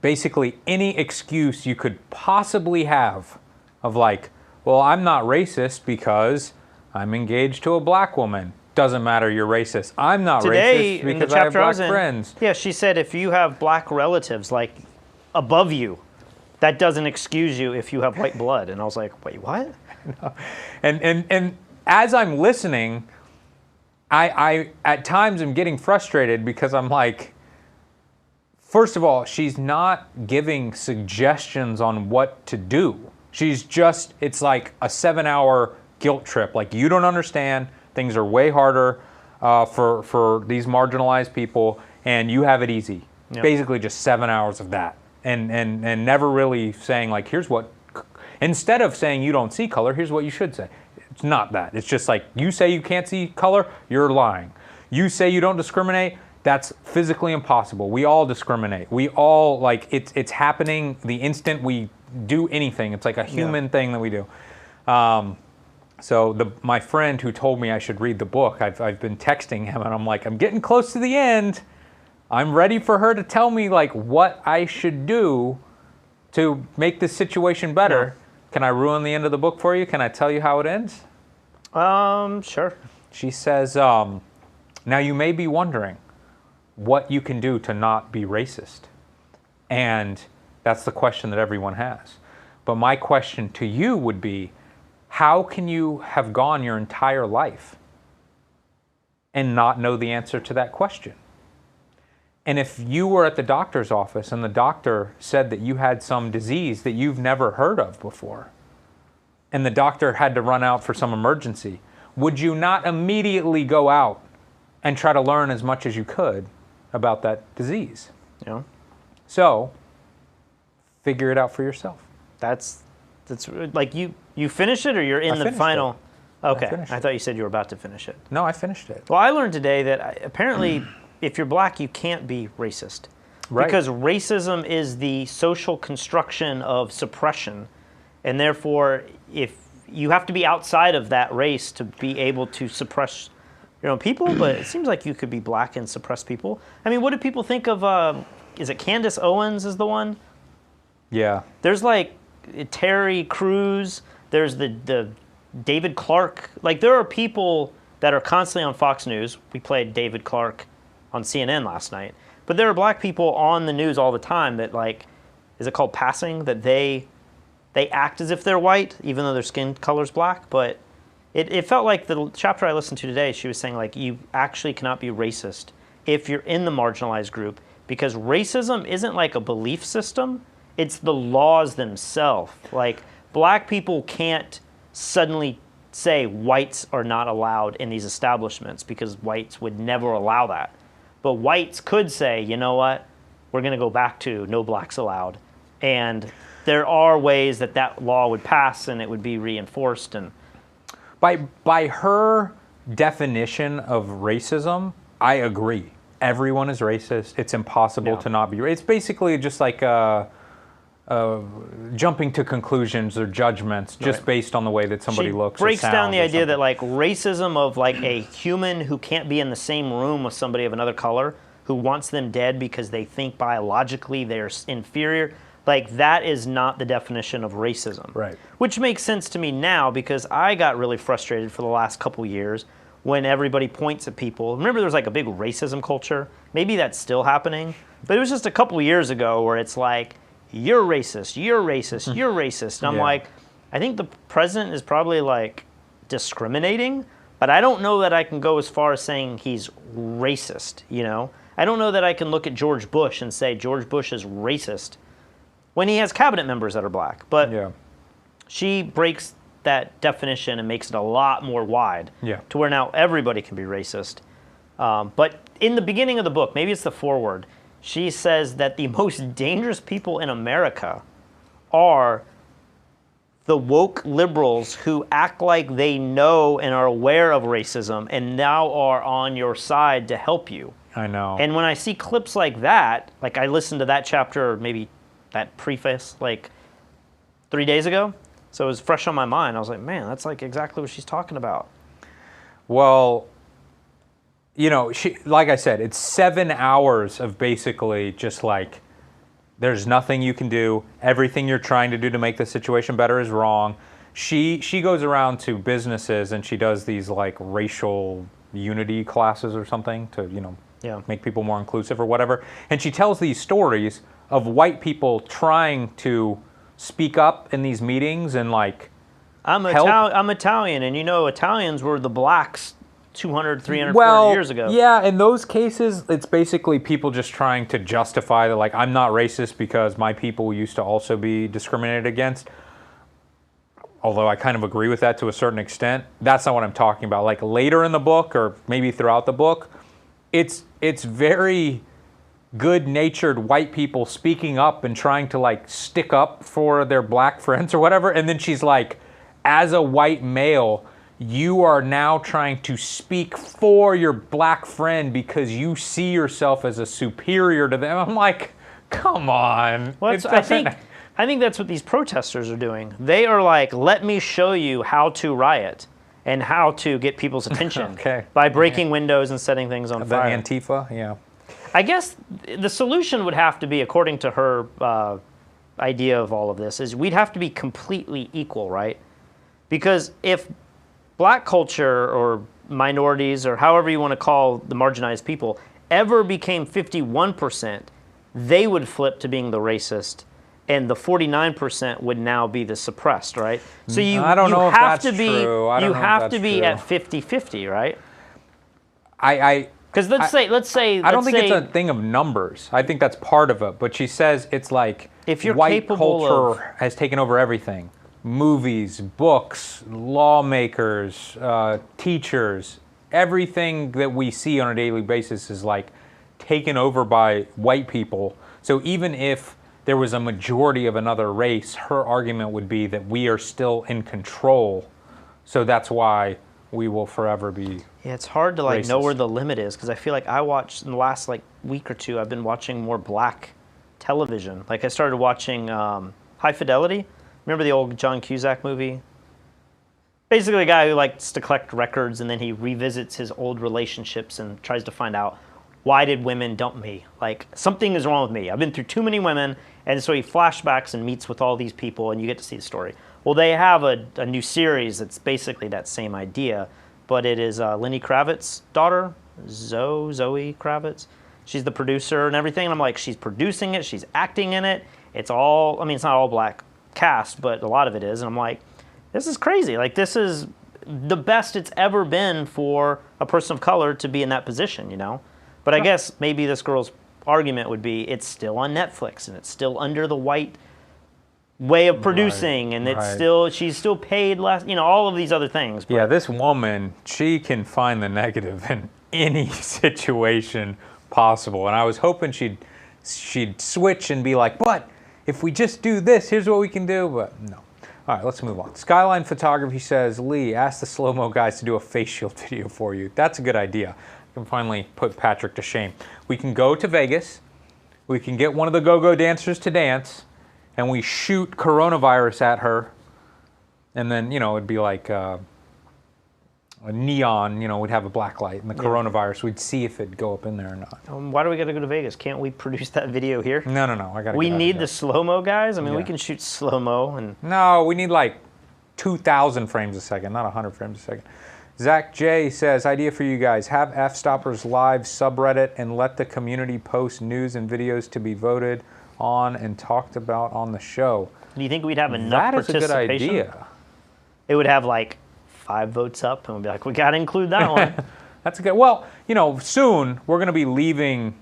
Speaker 1: basically any excuse you could possibly have of like, well, I'm not racist because I'm engaged to a black woman. Doesn't matter, you're racist. I'm not
Speaker 2: Today,
Speaker 1: racist
Speaker 2: in the
Speaker 1: because I have
Speaker 2: chapter I
Speaker 1: black
Speaker 2: was in,
Speaker 1: friends.
Speaker 2: yeah, she said if you have black relatives like above you, that doesn't excuse you if you have white blood. And I was like, wait, what?
Speaker 1: And as I'm listening, I at times am getting frustrated because I'm like, first of all, she's not giving suggestions on what to do. She's just, it's like a 7-hour guilt trip. Like, you don't understand, things are way harder for these marginalized people, and you have it easy. Yep. Basically just 7 hours of that. And never really saying like, here's what, instead of saying you don't see color, here's what you should say. It's not that. It's just like, you say you can't see color, you're lying. You say you don't discriminate, that's physically impossible. We all discriminate. We all, like, it's happening the instant we do anything. It's like a human thing that we do. So my friend who told me I should read the book, I've been texting him and I'm like, I'm getting close to the end. I'm ready for her to tell me like what I should do to make this situation better. Can I ruin the end of the book for you? Can I tell you how it ends?
Speaker 2: Sure.
Speaker 1: She says, now you may be wondering what you can do to not be racist. And that's the question that everyone has. But my question to you would be, how can you have gone your entire life and not know the answer to that question? And if you were at the doctor's office and the doctor said that you had some disease that you've never heard of before, and the doctor had to run out for some emergency, would you not immediately go out and try to learn as much as you could about that disease?
Speaker 2: Yeah.
Speaker 1: So, figure it out for yourself.
Speaker 2: That's like you finish it, or you're in the final? Okay, I thought you said you were about to finish it.
Speaker 1: No, I finished it.
Speaker 2: Well, I learned today that apparently if you're black, you can't be racist. Right. Because racism is the social construction of suppression. And therefore, if you have to be outside of that race to be able to suppress your own people, but it seems like you could be black and suppress people. I mean, what do people think of, is it Candace Owens is the one?
Speaker 1: Yeah.
Speaker 2: There's like Terry Crews, there's the David Clark. Like, there are people that are constantly on Fox News. We played David Clark on CNN last night. But there are black people on the news all the time that, like, is it called passing? That they act as if they're white, even though their skin color's black. But it felt like the chapter I listened to today, she was saying, like, you actually cannot be racist if you're in the marginalized group, because racism isn't like a belief system. It's the laws themselves. Like, black people can't suddenly say whites are not allowed in these establishments because whites would never allow that. But whites could say, you know what, we're going to go back to no blacks allowed. And there are ways that that law would pass and it would be reinforced. And
Speaker 1: by her definition of racism, I agree. Everyone is racist. It's impossible to not be racist. It's basically just like jumping to conclusions or judgments just based on the way that somebody looks.
Speaker 2: Breaks down the idea that like racism of like a human who can't be in the same room with somebody of another color, who wants them dead because they think biologically they're inferior. Like, that is not the definition of racism.
Speaker 1: Right.
Speaker 2: Which makes sense to me now, because I got really frustrated for the last couple years when everybody points at people. Remember, there was like a big racism culture. Maybe that's still happening, but it was just a couple years ago where it's like, you're racist, you're racist, you're racist. And I'm like, I think the president is probably like discriminating, but I don't know that I can go as far as saying he's racist, you know? I don't know that I can look at George Bush and say George Bush is racist when he has cabinet members that are black. But she breaks that definition and makes it a lot more wide to where now everybody can be racist. But in the beginning of the book, maybe it's the foreword, she says that the most dangerous people in America are the woke liberals who act like they know and are aware of racism and now are on your side to help you.
Speaker 1: I know.
Speaker 2: And when I see clips like that, like I listened to that chapter, maybe that preface, like 3 days ago, So it was fresh on my mind. I was like, man, that's like exactly what she's talking about.
Speaker 1: Well, you know, like I said, it's 7 hours of basically just like, there's nothing you can do. Everything you're trying to do to make the situation better is wrong. She goes around to businesses and she does these like racial unity classes or something to, you know, make people more inclusive or whatever. And she tells these stories of white people trying to speak up in these meetings and like
Speaker 2: I'm Italian, and you know Italians were the blacks 200, 300,
Speaker 1: well,
Speaker 2: 400 years ago.
Speaker 1: Yeah, in those cases, it's basically people just trying to justify that, like, I'm not racist because my people used to also be discriminated against. Although I kind of agree with that to a certain extent. That's not what I'm talking about. Like later in the book, or maybe throughout the book, it's very good-natured white people speaking up and trying to like stick up for their black friends or whatever. And then she's like, as a white male, you are now trying to speak for your black friend because you see yourself as a superior to them. I'm like, come on.
Speaker 2: Well, I think that's what these protesters are doing. They are like, let me show you how to riot and how to get people's attention by breaking windows and setting things on fire.
Speaker 1: The Antifa, yeah.
Speaker 2: I guess the solution would have to be, according to her idea of all of this, is we'd have to be completely equal, right? Because if black culture or minorities or however you want to call the marginalized people ever became 51%, they would flip to being the racist, and the 49% would now be the suppressed, right? So you
Speaker 1: I don't know if
Speaker 2: have
Speaker 1: that's
Speaker 2: to be
Speaker 1: true. I don't
Speaker 2: you
Speaker 1: know if
Speaker 2: have
Speaker 1: that's
Speaker 2: to be
Speaker 1: true.
Speaker 2: at 50-50, right?
Speaker 1: Because let's say I don't think it's a thing of numbers. I think that's part of it. But she says it's like
Speaker 2: if you're
Speaker 1: white
Speaker 2: capable
Speaker 1: culture has taken over everything. Movies, books, lawmakers, teachers, everything that we see on a daily basis is like taken over by white people. So even if there was a majority of another race, her argument would be that we are still in control. So that's why we will forever be
Speaker 2: Yeah, it's hard to like
Speaker 1: racist.
Speaker 2: know where the limit is, because I feel like I watched in the last like week or two, I've been watching more black television. Like I started watching High Fidelity. Remember the old John Cusack movie? Basically a guy who likes to collect records and then he revisits his old relationships and tries to find out, why did women dump me? Like, something is wrong with me. I've been through too many women. And so he flashbacks and meets with all these people and you get to see the story. Well, they have a new series that's basically that same idea, but it is Lenny Kravitz's daughter, Zoe Kravitz. She's the producer and everything. And I'm like, she's producing it, she's acting in it. It's all, I mean, it's not all black cast, but a lot of it is. And I'm like, this is crazy. Like, this is the best it's ever been for a person of color to be in that position, you know? But I guess maybe this girl's argument would be it's still on Netflix and it's still under the white way of producing and it's still, she's still paid less, you know, all of these other things.
Speaker 1: Yeah, this woman, she can find the negative in any situation possible. And I was hoping she'd switch and be like, but if we just do this, here's what we can do. But no. All right, let's move on. Skyline Photography says, Lee, ask the slow-mo guys to do a face shield video for you. That's a good idea. I can finally put Patrick to shame. We can go to Vegas. We can get one of the go-go dancers to dance. And we shoot coronavirus at her. And then, you know, it'd be like a neon, you know, we'd have a black light. And the coronavirus, we'd see if it'd go up in there or not.
Speaker 2: Why do we got to go to Vegas? Can't we produce that video here?
Speaker 1: No. I got.
Speaker 2: We need the slow-mo guys? I mean, we can shoot slow-mo and...
Speaker 1: No, we need like 2,000 frames a second, not 100 frames a second. Zach J says, idea for you guys. Have F-Stoppers live subreddit and let the community post news and videos to be voted on and talked about on the show.
Speaker 2: Do you think we'd have enough participation?
Speaker 1: That is a good idea.
Speaker 2: It would have like 5 votes up and we'd be like, we got to include that one.
Speaker 1: That's a good, well, you know, soon we're going to be leaving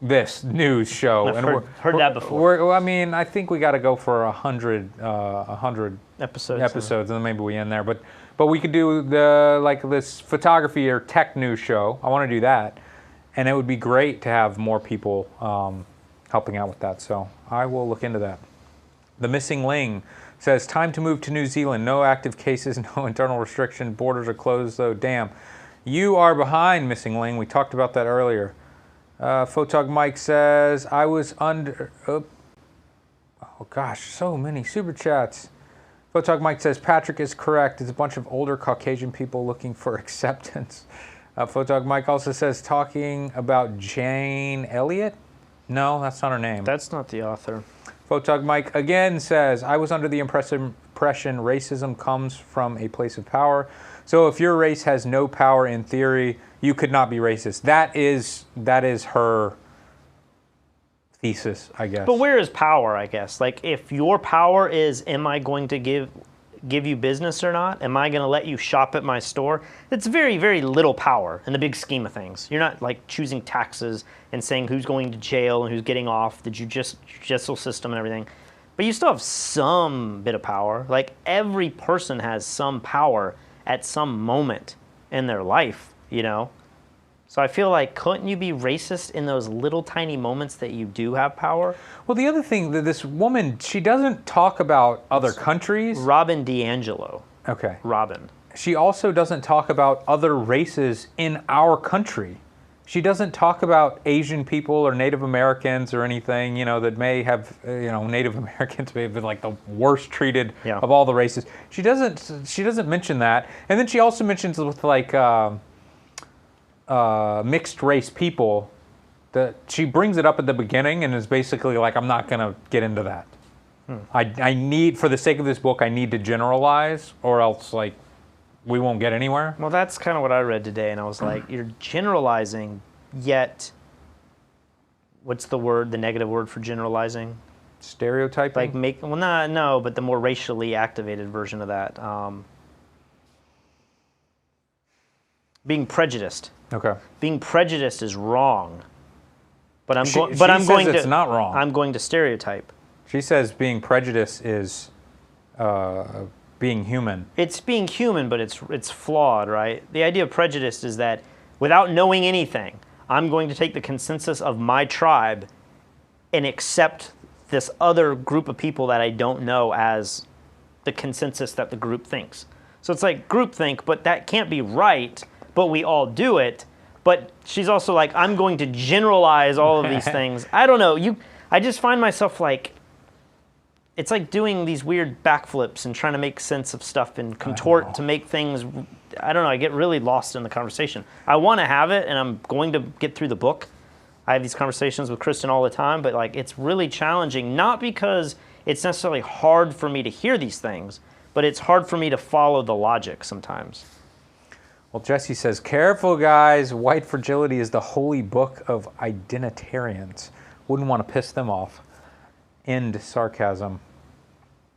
Speaker 1: this news show.
Speaker 2: I've heard that before.
Speaker 1: I mean, I think we got to go for 100
Speaker 2: episodes
Speaker 1: and then maybe we end there. But we could do this photography or tech news show. I want to do that. And it would be great to have more people helping out with that. So I will look into that. The Missing Ling says, time to move to New Zealand. No active cases, no internal restriction. Borders are closed, though. Damn. You are behind, Missing Ling. We talked about that earlier. Photog Mike says, I was under... Oh, gosh, so many super chats. Photog Mike says, Patrick is correct. It's a bunch of older Caucasian people looking for acceptance. Photog Mike also says, talking about Jane Elliott? No, that's not her name.
Speaker 2: That's not the author.
Speaker 1: Photog Mike again says, I was under the impression racism comes from a place of power. So if your race has no power in theory, you could not be racist. That is her thesis, I guess.
Speaker 2: But where is power, I guess? Like, if your power is, am I going to give you business or not? Am I going to let you shop at my store? It's very, very little power in the big scheme of things. You're not like choosing taxes and saying who's going to jail and who's getting off, the judicial system and everything. But you still have some bit of power. Like, every person has some power at some moment in their life, you know? So I feel like, couldn't you be racist in those little tiny moments that you do have power?
Speaker 1: Well, the other thing, that this woman, she doesn't talk about other countries.
Speaker 2: Robin DiAngelo.
Speaker 1: Okay.
Speaker 2: Robin.
Speaker 1: She also doesn't talk about other races in our country. She doesn't talk about Asian people or Native Americans or anything, you know, that may have, you know, Native Americans may have been like the worst treated of all the races. She doesn't mention that. And then she also mentions with like mixed race people, that she brings it up at the beginning and is basically like, I'm not going to get into that. I need, for the sake of this book, I need to generalize, or else like we won't get anywhere.
Speaker 2: Well, that's kind of what I read today, and I was like, you're generalizing, yet what's the word, the negative word for generalizing?
Speaker 1: Stereotyping?
Speaker 2: Like no, but the more racially activated version of that. Being prejudiced.
Speaker 1: Okay.
Speaker 2: Being prejudiced is wrong. But I'm going to.
Speaker 1: It's not wrong.
Speaker 2: I'm going to stereotype.
Speaker 1: She says being prejudiced is being human.
Speaker 2: It's being human, but it's flawed, right? The idea of prejudice is that without knowing anything, I'm going to take the consensus of my tribe and accept this other group of people that I don't know as the consensus that the group thinks. So it's like groupthink, but that can't be right, but we all do it. But she's also like, I'm going to generalize all of these things. I don't know. I just find myself like, it's like doing these weird backflips and trying to make sense of stuff and contort to make things, I don't know, I get really lost in the conversation. I want to have it, and I'm going to get through the book. I have these conversations with Kristen all the time, but like, it's really challenging, not because it's necessarily hard for me to hear these things, but it's hard for me to follow the logic sometimes.
Speaker 1: Well, Jesse says, careful guys, white fragility is the holy book of identitarians. Wouldn't want to piss them off. End sarcasm.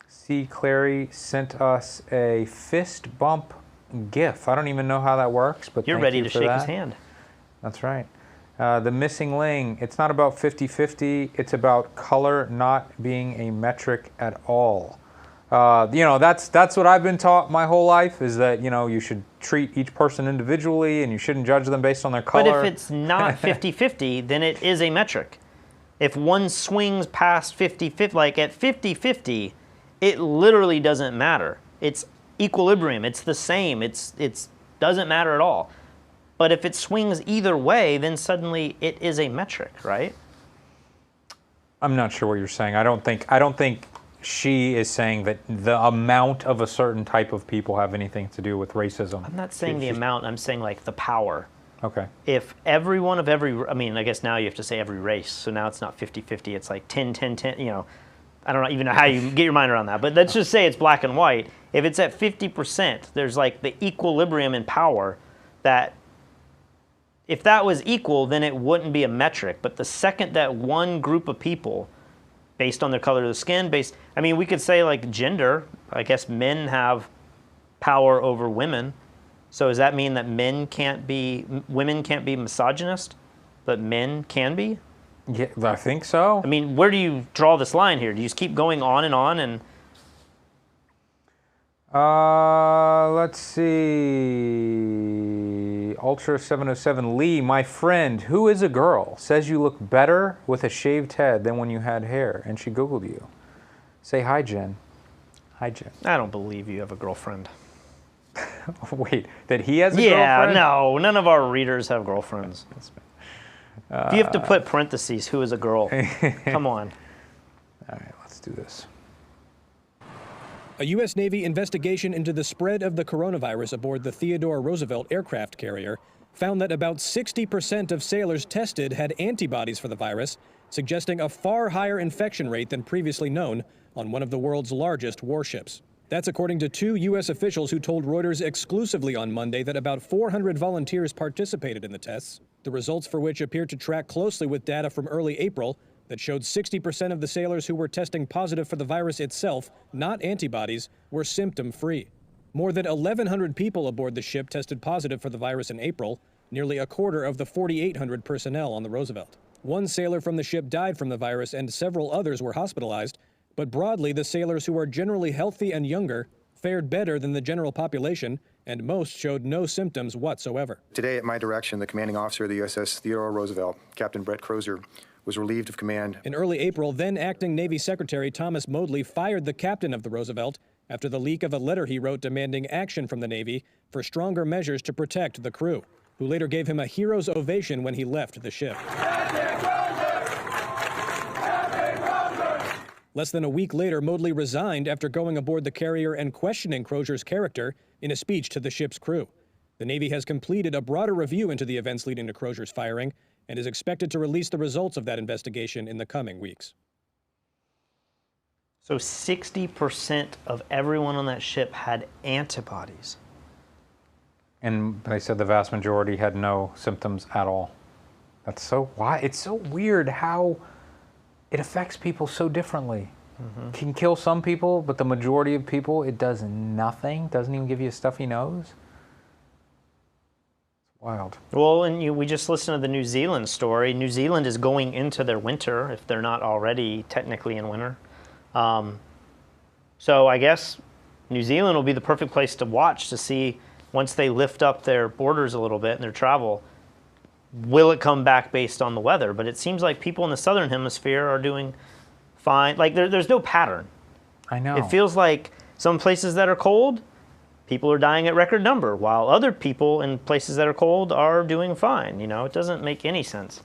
Speaker 1: C. Clary sent us a fist bump GIF. I don't even know how that works, but
Speaker 2: you're ready to shake his hand.
Speaker 1: That's right. The missing ling, it's not about 50-50, it's about color not being a metric at all. You know, that's what I've been taught my whole life, is that, you know, you should treat each person individually and you shouldn't judge them based on their color.
Speaker 2: But if it's not 50-50, then it is a metric. If one swings past 50-50, like at 50-50, it literally doesn't matter. It's equilibrium. It's the same. It's doesn't matter at all. But if it swings either way, then suddenly it is a metric, right?
Speaker 1: I'm not sure what you're saying. I don't think she is saying that the amount of a certain type of people have anything to do with racism.
Speaker 2: I'm not saying the amount. I'm saying like the power.
Speaker 1: Okay.
Speaker 2: If everyone of every, I mean, I guess now you have to say every race. So now it's not 50-50. It's like 10-10-10. You know, I don't even know how you get your mind around that. But let's just say it's black and white. If it's at 50%, there's like the equilibrium in power that if that was equal, then it wouldn't be a metric. But the second that one group of people, based on their color of the skin, I mean, we could say like gender. I guess men have power over women. So does that mean that women can't be misogynist, but men can be?
Speaker 1: Yeah, I think so.
Speaker 2: I mean, where do you draw this line here? Do you just keep going on and on and?
Speaker 1: Let's see. Ultra 707 Lee, my friend, who is a girl, says you look better with a shaved head than when you had hair, and she Googled you. Say hi, Jen. Hi, Jen.
Speaker 2: I don't believe you have a girlfriend.
Speaker 1: Wait, that he has a girlfriend?
Speaker 2: Yeah, no, none of our readers have girlfriends. If you have to put parentheses, who is a girl? Come on.
Speaker 1: All right, let's do this.
Speaker 14: A U.S. Navy investigation into the spread of the coronavirus aboard the Theodore Roosevelt aircraft carrier found that about 60% of sailors tested had antibodies for the virus, suggesting a far higher infection rate than previously known on one of the world's largest warships. That's according to 2 U.S. officials who told Reuters exclusively on Monday that about 400 volunteers participated in the tests, the results for which appear to track closely with data from early April that showed 60% of the sailors who were testing positive for the virus itself, not antibodies, were symptom-free. More than 1,100 people aboard the ship tested positive for the virus in April, nearly a quarter of the 4,800 personnel on the Roosevelt. One sailor from the ship died from the virus and several others were hospitalized, but broadly the sailors who are generally healthy and younger fared better than the general population, and most showed no symptoms whatsoever.
Speaker 15: Today, at my direction, the commanding officer of the USS Theodore Roosevelt, Captain Brett Crozier, was relieved of command.
Speaker 14: In early April, then acting Navy Secretary Thomas Modly fired the captain of the Roosevelt after the leak of a letter he wrote demanding action from the Navy for stronger measures to protect the crew, who later gave him a hero's ovation when he left the ship. Less than a week later, Modly resigned after going aboard the carrier and questioning Crozier's character in a speech to the ship's crew. The Navy has completed a broader review into the events leading to Crozier's firing and is expected to release the results of that investigation in the coming weeks.
Speaker 2: So 60% of everyone on that ship had antibodies.
Speaker 1: And they said the vast majority had no symptoms at all. That's so why it's so weird how it affects people so differently. Mm-hmm. Can kill some people, but the majority of people it does nothing. Doesn't even give you a stuffy nose. It's wild.
Speaker 2: Well, and we just listened to the New Zealand story. New Zealand is going into their winter if they're not already technically in winter. So I guess New Zealand will be the perfect place to watch to see once they lift up their borders a little bit and their travel, will it come back based on the weather? But it seems like people in the southern hemisphere are doing fine. Like there's no pattern.
Speaker 1: I know.
Speaker 2: It feels like some places that are cold, people are dying at record number, while other people in places that are cold are doing fine. You know, it doesn't make any sense.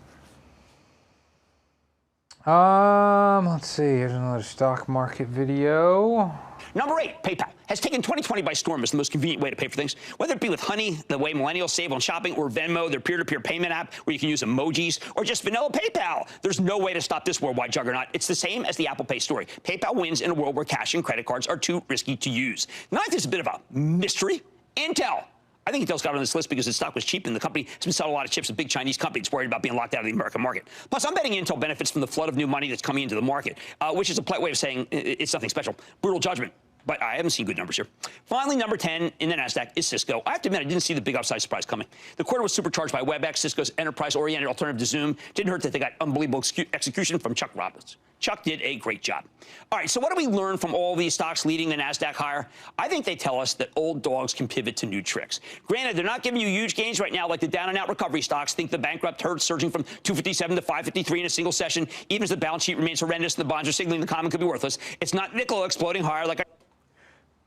Speaker 1: Let's see, here's another stock market video.
Speaker 16: Number 8, PayPal has taken 2020 by storm as the most convenient way to pay for things. Whether it be with Honey, the way millennials save on shopping, or Venmo, their peer-to-peer payment app where you can use emojis, or just vanilla PayPal. There's no way to stop this worldwide juggernaut. It's the same as the Apple Pay story. PayPal wins in a world where cash and credit cards are too risky to use. Ninth is a bit of a mystery. Intel. I think Intel's got on this list because its stock was cheap and the company has been selling a lot of chips to big Chinese companies worried about being locked out of the American market. Plus, I'm betting Intel benefits from the flood of new money that's coming into the market, which is a polite way of saying it's nothing special. Brutal judgment. But I haven't seen good numbers here. Finally, number 10 in the NASDAQ is Cisco. I have to admit, I didn't see the big upside surprise coming. The quarter was supercharged by WebEx, Cisco's enterprise-oriented alternative to Zoom. Didn't hurt that they got unbelievable execution from Chuck Robbins. Chuck did a great job. All right, so what do we learn from all these stocks leading the NASDAQ higher? I think they tell us that old dogs can pivot to new tricks. Granted, they're not giving you huge gains right now like the down-and-out recovery stocks. Think the bankrupt herd surging from 257 to 553 in a single session. Even as the balance sheet remains horrendous and the bonds are signaling the common could be worthless. It's not nickel exploding higher like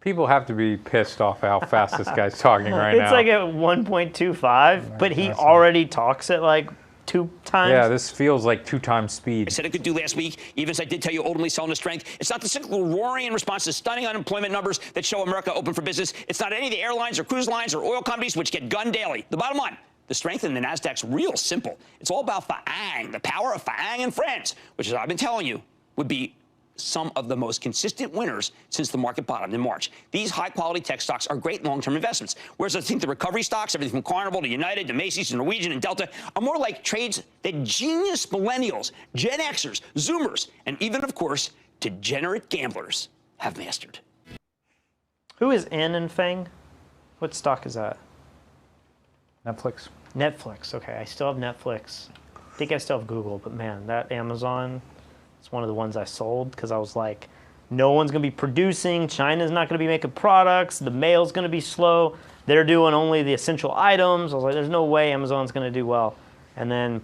Speaker 1: People have to be pissed off at how fast this guy's talking right now.
Speaker 2: It's like at 1.25, but he already talks at like 2 times.
Speaker 1: Yeah, this feels like 2 times speed.
Speaker 16: I said it could do last week, even as I did tell you ultimately selling the strength. It's not the cyclical roaring in response to stunning unemployment numbers that show America open for business. It's not any of the airlines or cruise lines or oil companies which get gunned daily. The bottom line, the strength in the NASDAQ's real simple. It's all about FAANG, the power of FAANG and friends, which, as I've been telling you, would be some of the most consistent winners since the market bottomed in March. These high-quality tech stocks are great long-term investments, whereas I think the recovery stocks, everything from Carnival to United to Macy's to Norwegian and Delta, are more like trades that genius millennials, Gen Xers, Zoomers, and even, of course, degenerate gamblers have mastered.
Speaker 2: Who is N and Fang? What stock is that?
Speaker 1: Netflix.
Speaker 2: Netflix, okay. I still have Netflix. I think I still have Google, but man, that Amazon... It's one of the ones I sold because I was like, no one's going to be producing. China's not going to be making products. The mail's going to be slow. They're doing only the essential items. I was like, there's no way Amazon's going to do well. And then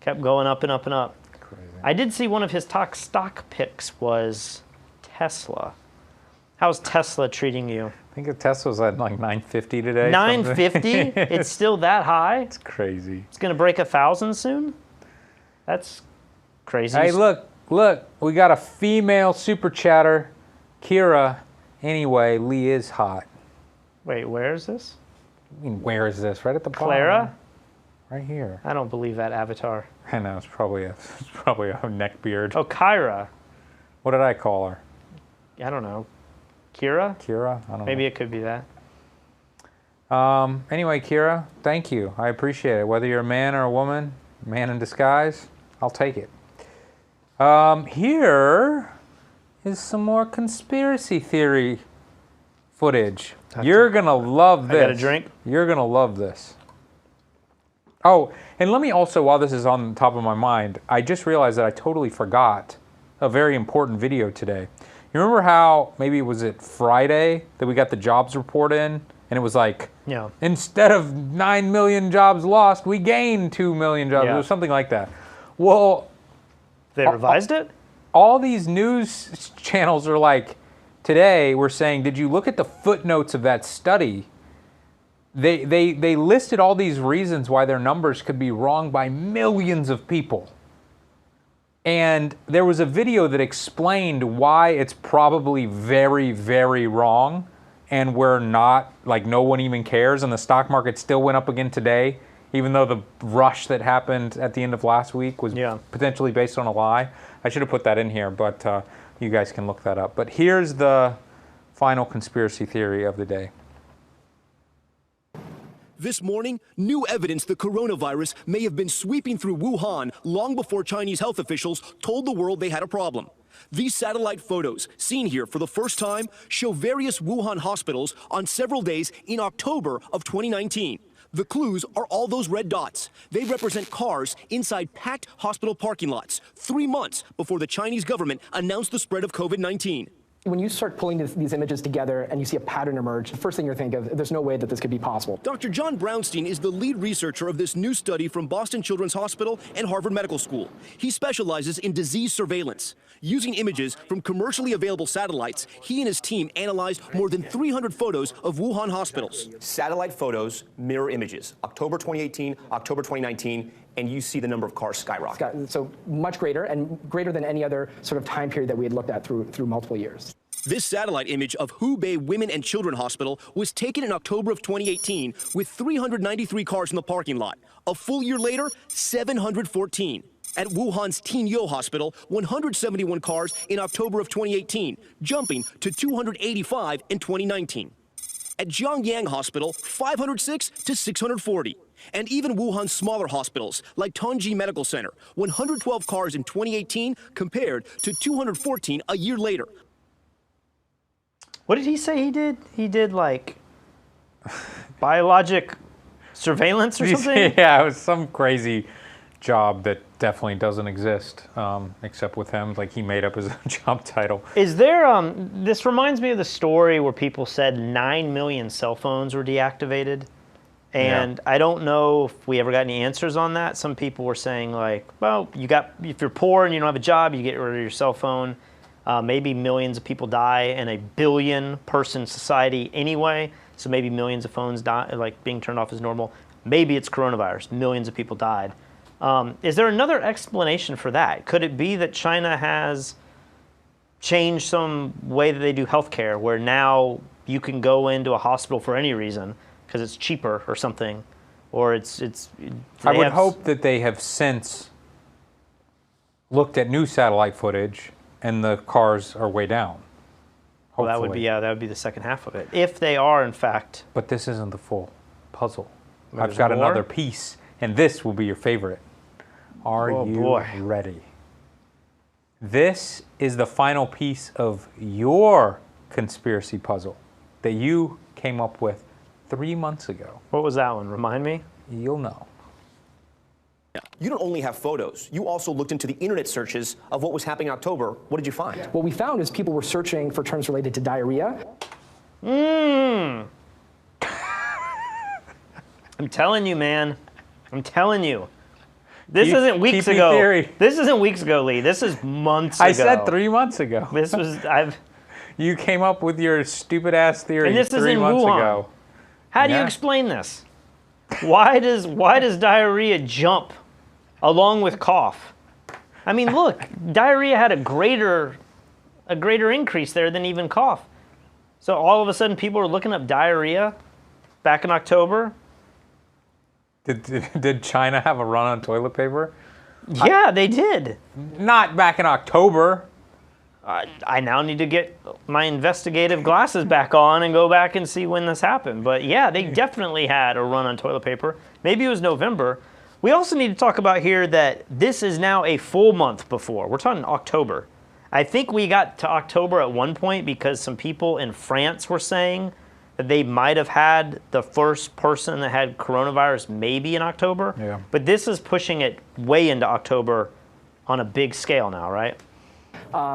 Speaker 2: kept going up and up and up. Crazy. I did see one of his stock picks was Tesla. How's Tesla treating you?
Speaker 1: I think Tesla's at like 950 today.
Speaker 2: 950? It's still that high?
Speaker 1: It's crazy.
Speaker 2: It's going to break 1,000 soon? That's crazy.
Speaker 1: Hey, look, we got a female super chatter Kira, anyway, Lee is hot.
Speaker 2: Wait, where is this?
Speaker 1: I mean, where is this? Right at the bottom.
Speaker 2: Clara?
Speaker 1: Right here.
Speaker 2: I don't believe that avatar.
Speaker 1: I know, it's probably a neck beard.
Speaker 2: Oh, Kyra.
Speaker 1: What did I call her?
Speaker 2: I don't know. Kira?
Speaker 1: Kira? I don't know.
Speaker 2: Maybe it could be that.
Speaker 1: Anyway, Kira, thank you. I appreciate it. Whether you're a man or a woman, man in disguise, I'll take it. Here is some more conspiracy theory footage. You're going to love this.
Speaker 2: I got a drink?
Speaker 1: You're going to love this. Oh, and let me also, while this is on the top of my mind, I just realized that I totally forgot a very important video today. You remember how, maybe was it Friday, that we got the jobs report in? And it was like,
Speaker 2: yeah,
Speaker 1: instead of 9 million jobs lost, we gained 2 million jobs.
Speaker 2: Yeah.
Speaker 1: It was something like that. Well,
Speaker 2: they revised it?
Speaker 1: All these news channels are like, today we're saying, did you look at the footnotes of that study? They listed all these reasons why their numbers could be wrong by millions of people. And there was a video that explained why it's probably very, very wrong. And we're not, like, no one even cares, and the stock market still went up again today, even though the rush that happened at the end of last week was potentially based on a lie. I should have put that in here, but you guys can look that up. But here's the final conspiracy theory of the day.
Speaker 17: This morning, new evidence the coronavirus may have been sweeping through Wuhan long before Chinese health officials told the world they had a problem. These satellite photos, seen here for the first time, show various Wuhan hospitals on several days in October of 2019. The clues are all those red dots. They represent cars inside packed hospital parking lots 3 months before the Chinese government announced the spread of COVID-19.
Speaker 18: When you start pulling these images together and you see a pattern emerge, the first thing you're thinking of, there's no way that this could be possible.
Speaker 17: Dr. John Brownstein is the lead researcher of this new study from Boston Children's Hospital and Harvard Medical School. He specializes in disease surveillance. Using images from commercially available satellites, he and his team analyzed more than 300 photos of Wuhan hospitals.
Speaker 19: Satellite photos, mirror images, October 2018, October 2019, and you see the number of cars skyrocket.
Speaker 18: So much greater, and greater than any other sort of time period that we had looked at through multiple years.
Speaker 17: This satellite image of Hubei Women and Children Hospital was taken in October of 2018 with 393 cars in the parking lot. A full year later, 714. At Wuhan's Tianyou Hospital, 171 cars in October of 2018, jumping to 285 in 2019. At Zhongyang Hospital, 506 to 640. And even Wuhan's smaller hospitals, like Tongji Medical Center, 112 cars in 2018 compared to 214 a year later.
Speaker 2: What did he say he did? He did, like, biologic surveillance or something?
Speaker 1: Yeah, it was some crazy job that definitely doesn't exist, except with him. Like, he made up his own job title.
Speaker 2: Is there, this reminds me of the story where people said 9 million cell phones were deactivated. And I don't know if we ever got any answers on that. Some people were saying, like, well, if you're poor and you don't have a job, you get rid of your cell phone. Maybe millions of people die in a billion-person society anyway, so maybe millions of phones die, like being turned off is normal. Maybe it's coronavirus. Millions of people died. Is there another explanation for that? Could it be that China has changed some way that they do healthcare, where now you can go into a hospital for any reason because it's cheaper or something, or it's?
Speaker 1: I would hope that they have since looked at new satellite footage, and the cars are way down.
Speaker 2: Well, that would be that would be the second half of it, if they are in fact.
Speaker 1: But this isn't the full puzzle.
Speaker 2: There's
Speaker 1: I've got
Speaker 2: more?
Speaker 1: another piece, and this will be your favorite. Are you ready? This is the final piece of your conspiracy puzzle that you came up with 3 months ago.
Speaker 2: What was that one? Remind me.
Speaker 1: You'll know.
Speaker 19: You don't only have photos. You also looked into the internet searches of what was happening in October. What did you find?
Speaker 18: What we found is people were searching for terms related to diarrhea.
Speaker 2: I'm telling you, man. I'm telling you. This isn't weeks ago.
Speaker 1: Theory.
Speaker 2: This isn't weeks ago, Lee. This is months ago.
Speaker 1: I said 3 months ago.
Speaker 2: This was
Speaker 1: You came up with your stupid ass theory
Speaker 2: and this
Speaker 1: 3
Speaker 2: is in
Speaker 1: months
Speaker 2: Wuhan.
Speaker 1: ago.
Speaker 2: How do you explain this? Why does diarrhea jump along with cough? I mean, look, diarrhea had a greater a greater increase there than even cough. So all of a sudden, people are looking up diarrhea back in October.
Speaker 1: Did China have a run on toilet paper?
Speaker 2: Yeah, they did.
Speaker 1: Not back in October.
Speaker 2: I now need to get my investigative glasses back on and go back and see when this happened. But yeah, they definitely had a run on toilet paper. Maybe it was November. We also need to talk about here that this is now a full month before. We're talking October. I think we got to October at one point because some people in France were saying that they might have had the first person that had coronavirus maybe in October.
Speaker 1: Yeah.
Speaker 2: But this is pushing it way into October on a big scale now, right?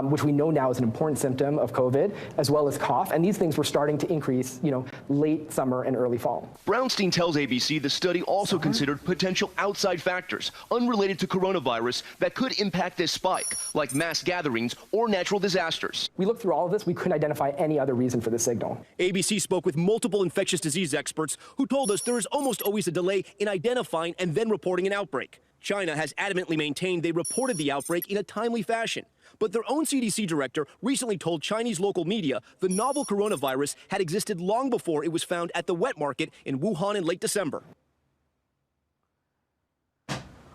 Speaker 18: Which we know now is an important symptom of COVID, as well as cough. And these things were starting to increase, late summer and early fall.
Speaker 17: Brownstein tells ABC the study also considered potential outside factors unrelated to coronavirus that could impact this spike, like mass gatherings or natural disasters.
Speaker 18: We looked through all of this. We couldn't identify any other reason for this signal.
Speaker 17: ABC spoke with multiple infectious disease experts who told us there is almost always a delay in identifying and then reporting an outbreak. China has adamantly maintained they reported the outbreak in a timely fashion. But their own CDC director recently told Chinese local media the novel coronavirus had existed long before it was found at the wet market in Wuhan in late December.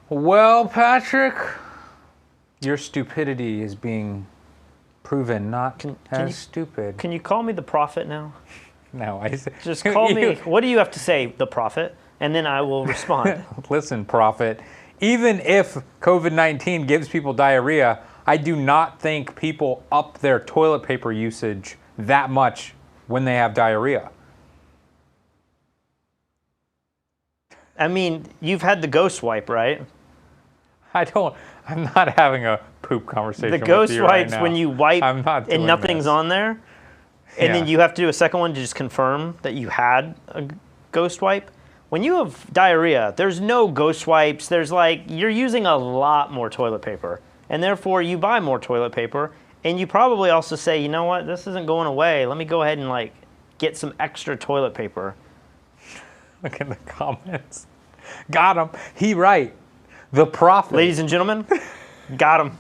Speaker 1: Well, Patrick, your stupidity is being proven not stupid.
Speaker 2: Can you call me the prophet now?
Speaker 1: No,
Speaker 2: just call me. What do you have to say, the prophet? And then I will respond.
Speaker 1: Listen, prophet, even if COVID-19 gives people diarrhea, I do not think people up their toilet paper usage that much when they have diarrhea.
Speaker 2: I mean, you've had the ghost wipe, right?
Speaker 1: I'm not having a poop conversation with you right now.
Speaker 2: The ghost wipes when you wipe and nothing's on there, and then you have to do a second one to just confirm that you had a ghost wipe. When you have diarrhea, there's no ghost wipes. There's you're using a lot more toilet paper. And therefore, you buy more toilet paper, and you probably also say, you know what, this isn't going away. Let me go ahead and get some extra toilet paper.
Speaker 1: Look at the comments. Got him. He right. The prophet.
Speaker 2: Ladies and gentlemen, got him.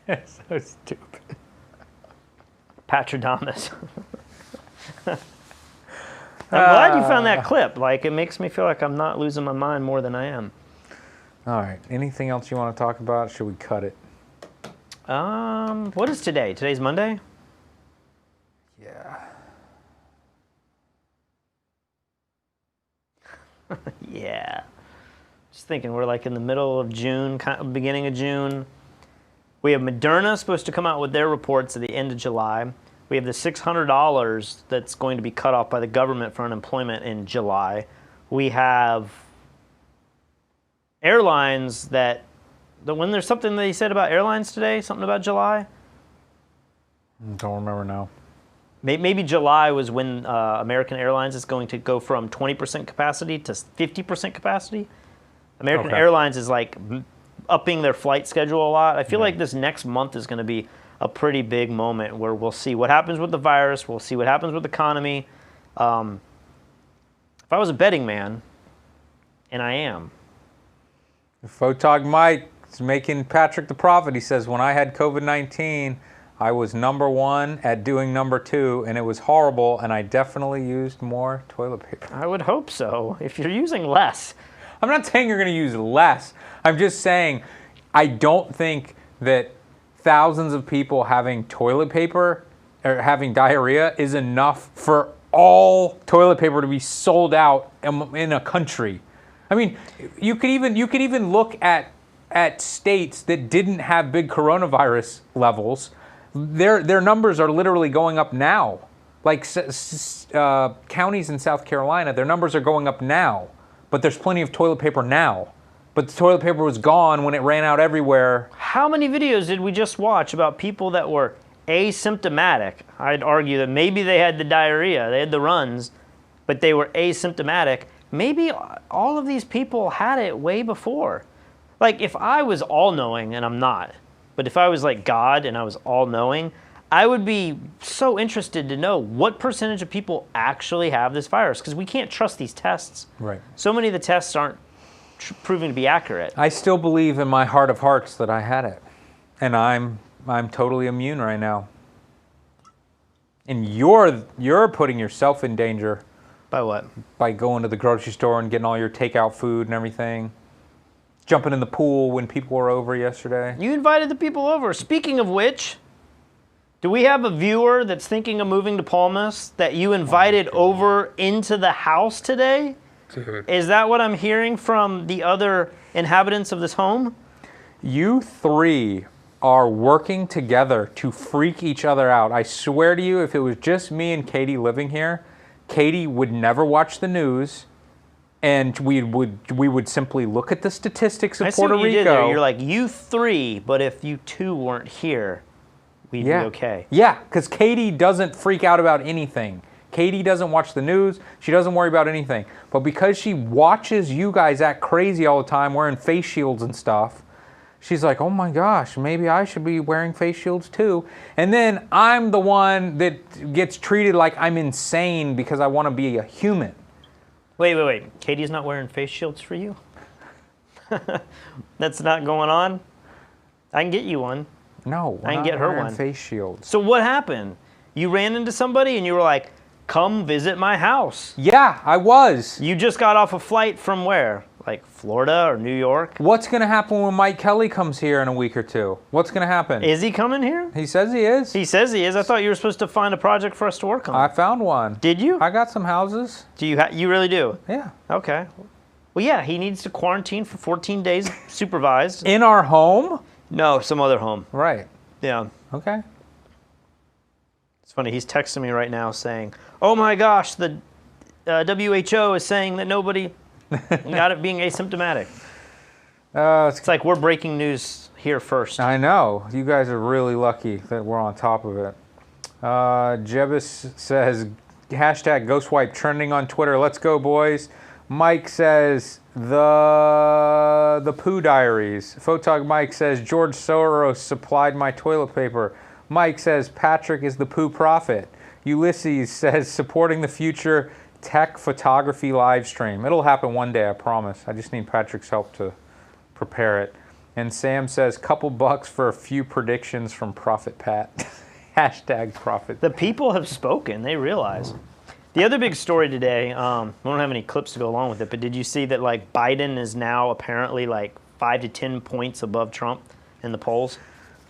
Speaker 1: That's so stupid.
Speaker 2: Patradamus. I'm glad you found that clip. It makes me feel like I'm not losing my mind more than I am.
Speaker 1: All right. Anything else you want to talk about? Should we cut it?
Speaker 2: What is today? Today's Monday?
Speaker 1: Yeah.
Speaker 2: Yeah. Just thinking, we're in the middle of June, beginning of June. We have Moderna supposed to come out with their reports at the end of July. We have the $600 that's going to be cut off by the government for unemployment in July. We have airlines when there's something they said about airlines today, something about July?
Speaker 1: Don't remember now.
Speaker 2: Maybe July was when American Airlines is going to go from 20% capacity to 50% capacity. American Airlines is upping their flight schedule a lot. I feel like this next month is going to be a pretty big moment where we'll see what happens with the virus. We'll see what happens with the economy. If I was a betting man, and I am.
Speaker 1: Photog Mike is making Patrick the prophet. He says, when I had COVID-19, I was #1 at doing #2, and it was horrible, and I definitely used more toilet paper.
Speaker 2: I would hope so, if you're using less.
Speaker 1: I'm not saying you're going to use less. I'm just saying I don't think that thousands of people having toilet paper or having diarrhea is enough for all toilet paper to be sold out in a country. I mean, you could even look at states that didn't have big coronavirus levels. Their numbers are literally going up now. Counties in South Carolina, their numbers are going up now. But there's plenty of toilet paper now. But the toilet paper was gone when it ran out everywhere.
Speaker 2: How many videos did we just watch about people that were asymptomatic? I'd argue that maybe they had the diarrhea, they had the runs, but they were asymptomatic. Maybe all of these people had it way before. If I was all-knowing, and I'm not, but if I was like God and I was all-knowing, I would be so interested to know what percentage of people actually have this virus, because we can't trust these tests.
Speaker 1: Right.
Speaker 2: So many of the tests aren't proving to be accurate.
Speaker 1: I still believe in my heart of hearts that I had it, and I'm I'm totally immune right now. And you're putting yourself in danger.
Speaker 2: By what?
Speaker 1: By going to the grocery store and getting all your takeout food and everything. Jumping in the pool when people were over yesterday.
Speaker 2: You invited the people over. Speaking of which, do we have a viewer that's thinking of moving to Palmas that you invited over into the house today? Is that what I'm hearing from the other inhabitants of this home?
Speaker 1: You three are working together to freak each other out. I swear to you, if it was just me and Katie living here, Katie would never watch the news, and we would simply look at the statistics of Puerto
Speaker 2: Rico.
Speaker 1: Rico.
Speaker 2: You did there. You're like, you three, but if you two weren't here, we'd be okay.
Speaker 1: Yeah, because Katie doesn't freak out about anything. Katie doesn't watch the news. She doesn't worry about anything. But because she watches you guys act crazy all the time, wearing face shields and stuff, she's like, oh my gosh, maybe I should be wearing face shields too. And then I'm the one that gets treated like I'm insane because I want to be a human.
Speaker 2: Wait. Katie's not wearing face shields for you? That's not going on? I can get you one.
Speaker 1: No,
Speaker 2: I can get her one.
Speaker 1: Face shields.
Speaker 2: So what happened? You ran into somebody and you were like, come visit my house.
Speaker 1: Yeah, I was.
Speaker 2: You just got off a flight from where? Like Florida or New York?
Speaker 1: What's going to happen when Mike Kelly comes here in a week or two? What's going to happen?
Speaker 2: Is he coming here?
Speaker 1: He says he is.
Speaker 2: He says he is. I thought you were supposed to find a project for us to work on.
Speaker 1: I found one.
Speaker 2: Did you?
Speaker 1: I got some houses.
Speaker 2: Do you? You really do?
Speaker 1: Yeah.
Speaker 2: Okay. Well, yeah, he needs to quarantine for 14 days supervised.
Speaker 1: In our home?
Speaker 2: No, some other home.
Speaker 1: Right.
Speaker 2: Yeah.
Speaker 1: Okay.
Speaker 2: It's funny. He's texting me right now saying, oh my gosh, the WHO is saying that nobody got it being asymptomatic. It's like we're breaking news here first.
Speaker 1: I know. You guys are really lucky that we're on top of it. Jebus says, hashtag Ghostwipe trending on Twitter. Let's go, boys. Mike says, the Pooh Diaries. Photog Mike says, George Soros supplied my toilet paper. Mike says, Patrick is the Pooh prophet. Ulysses says, supporting the future tech photography live stream. It'll happen one day, I promise. I just need Patrick's help to prepare it. And Sam says, couple bucks for a few predictions from Prophet Pat. Hashtag Prophet.
Speaker 2: The people have spoken. They realize. The other big story today, we don't have any clips to go along with it, but did you see that like Biden is now apparently like 5 to 10 points above Trump in the polls?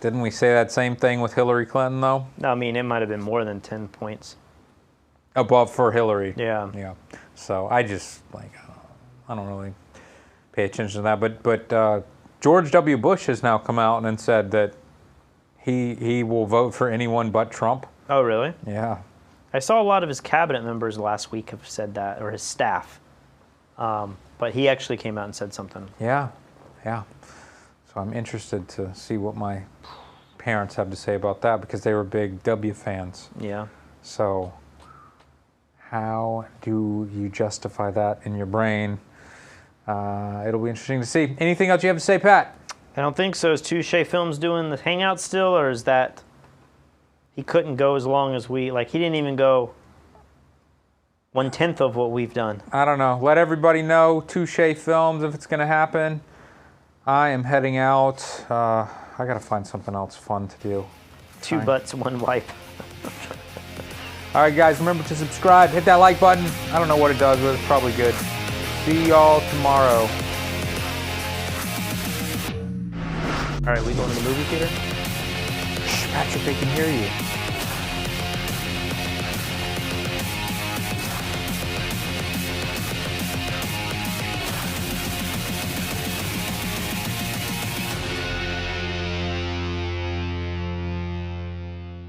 Speaker 1: Didn't we say that same thing with Hillary Clinton, though?
Speaker 2: No, I mean, it might have been more than 10 points.
Speaker 1: Above for Hillary.
Speaker 2: Yeah.
Speaker 1: Yeah. So I just, like, I don't really pay attention to that. But George W. Bush has now come out and said that he will vote for anyone but Trump.
Speaker 2: Oh, really?
Speaker 1: Yeah.
Speaker 2: I saw a lot of his cabinet members last week have said that, or his staff. But he actually came out and said something.
Speaker 1: Yeah. Yeah. So I'm interested to see what my parents have to say about that because they were big W fans.
Speaker 2: Yeah.
Speaker 1: So how do you justify that in your brain? It'll be interesting to see. Anything else you have to say, Pat?
Speaker 2: I don't think so. Is Touche Films doing the hangout still, or is that he couldn't go as long as we, like he didn't even go 1/10 of what we've done?
Speaker 1: I don't know. Let everybody know, Touche Films, if it's going to happen. I am heading out. I got to find something else fun to do.
Speaker 2: Two butts, one wipe.
Speaker 1: All right, guys, remember to subscribe. Hit that like button. I don't know what it does, but it's probably good. See y'all tomorrow.
Speaker 2: All right, we going to the movie theater?
Speaker 1: Shh, Patrick, they can hear you.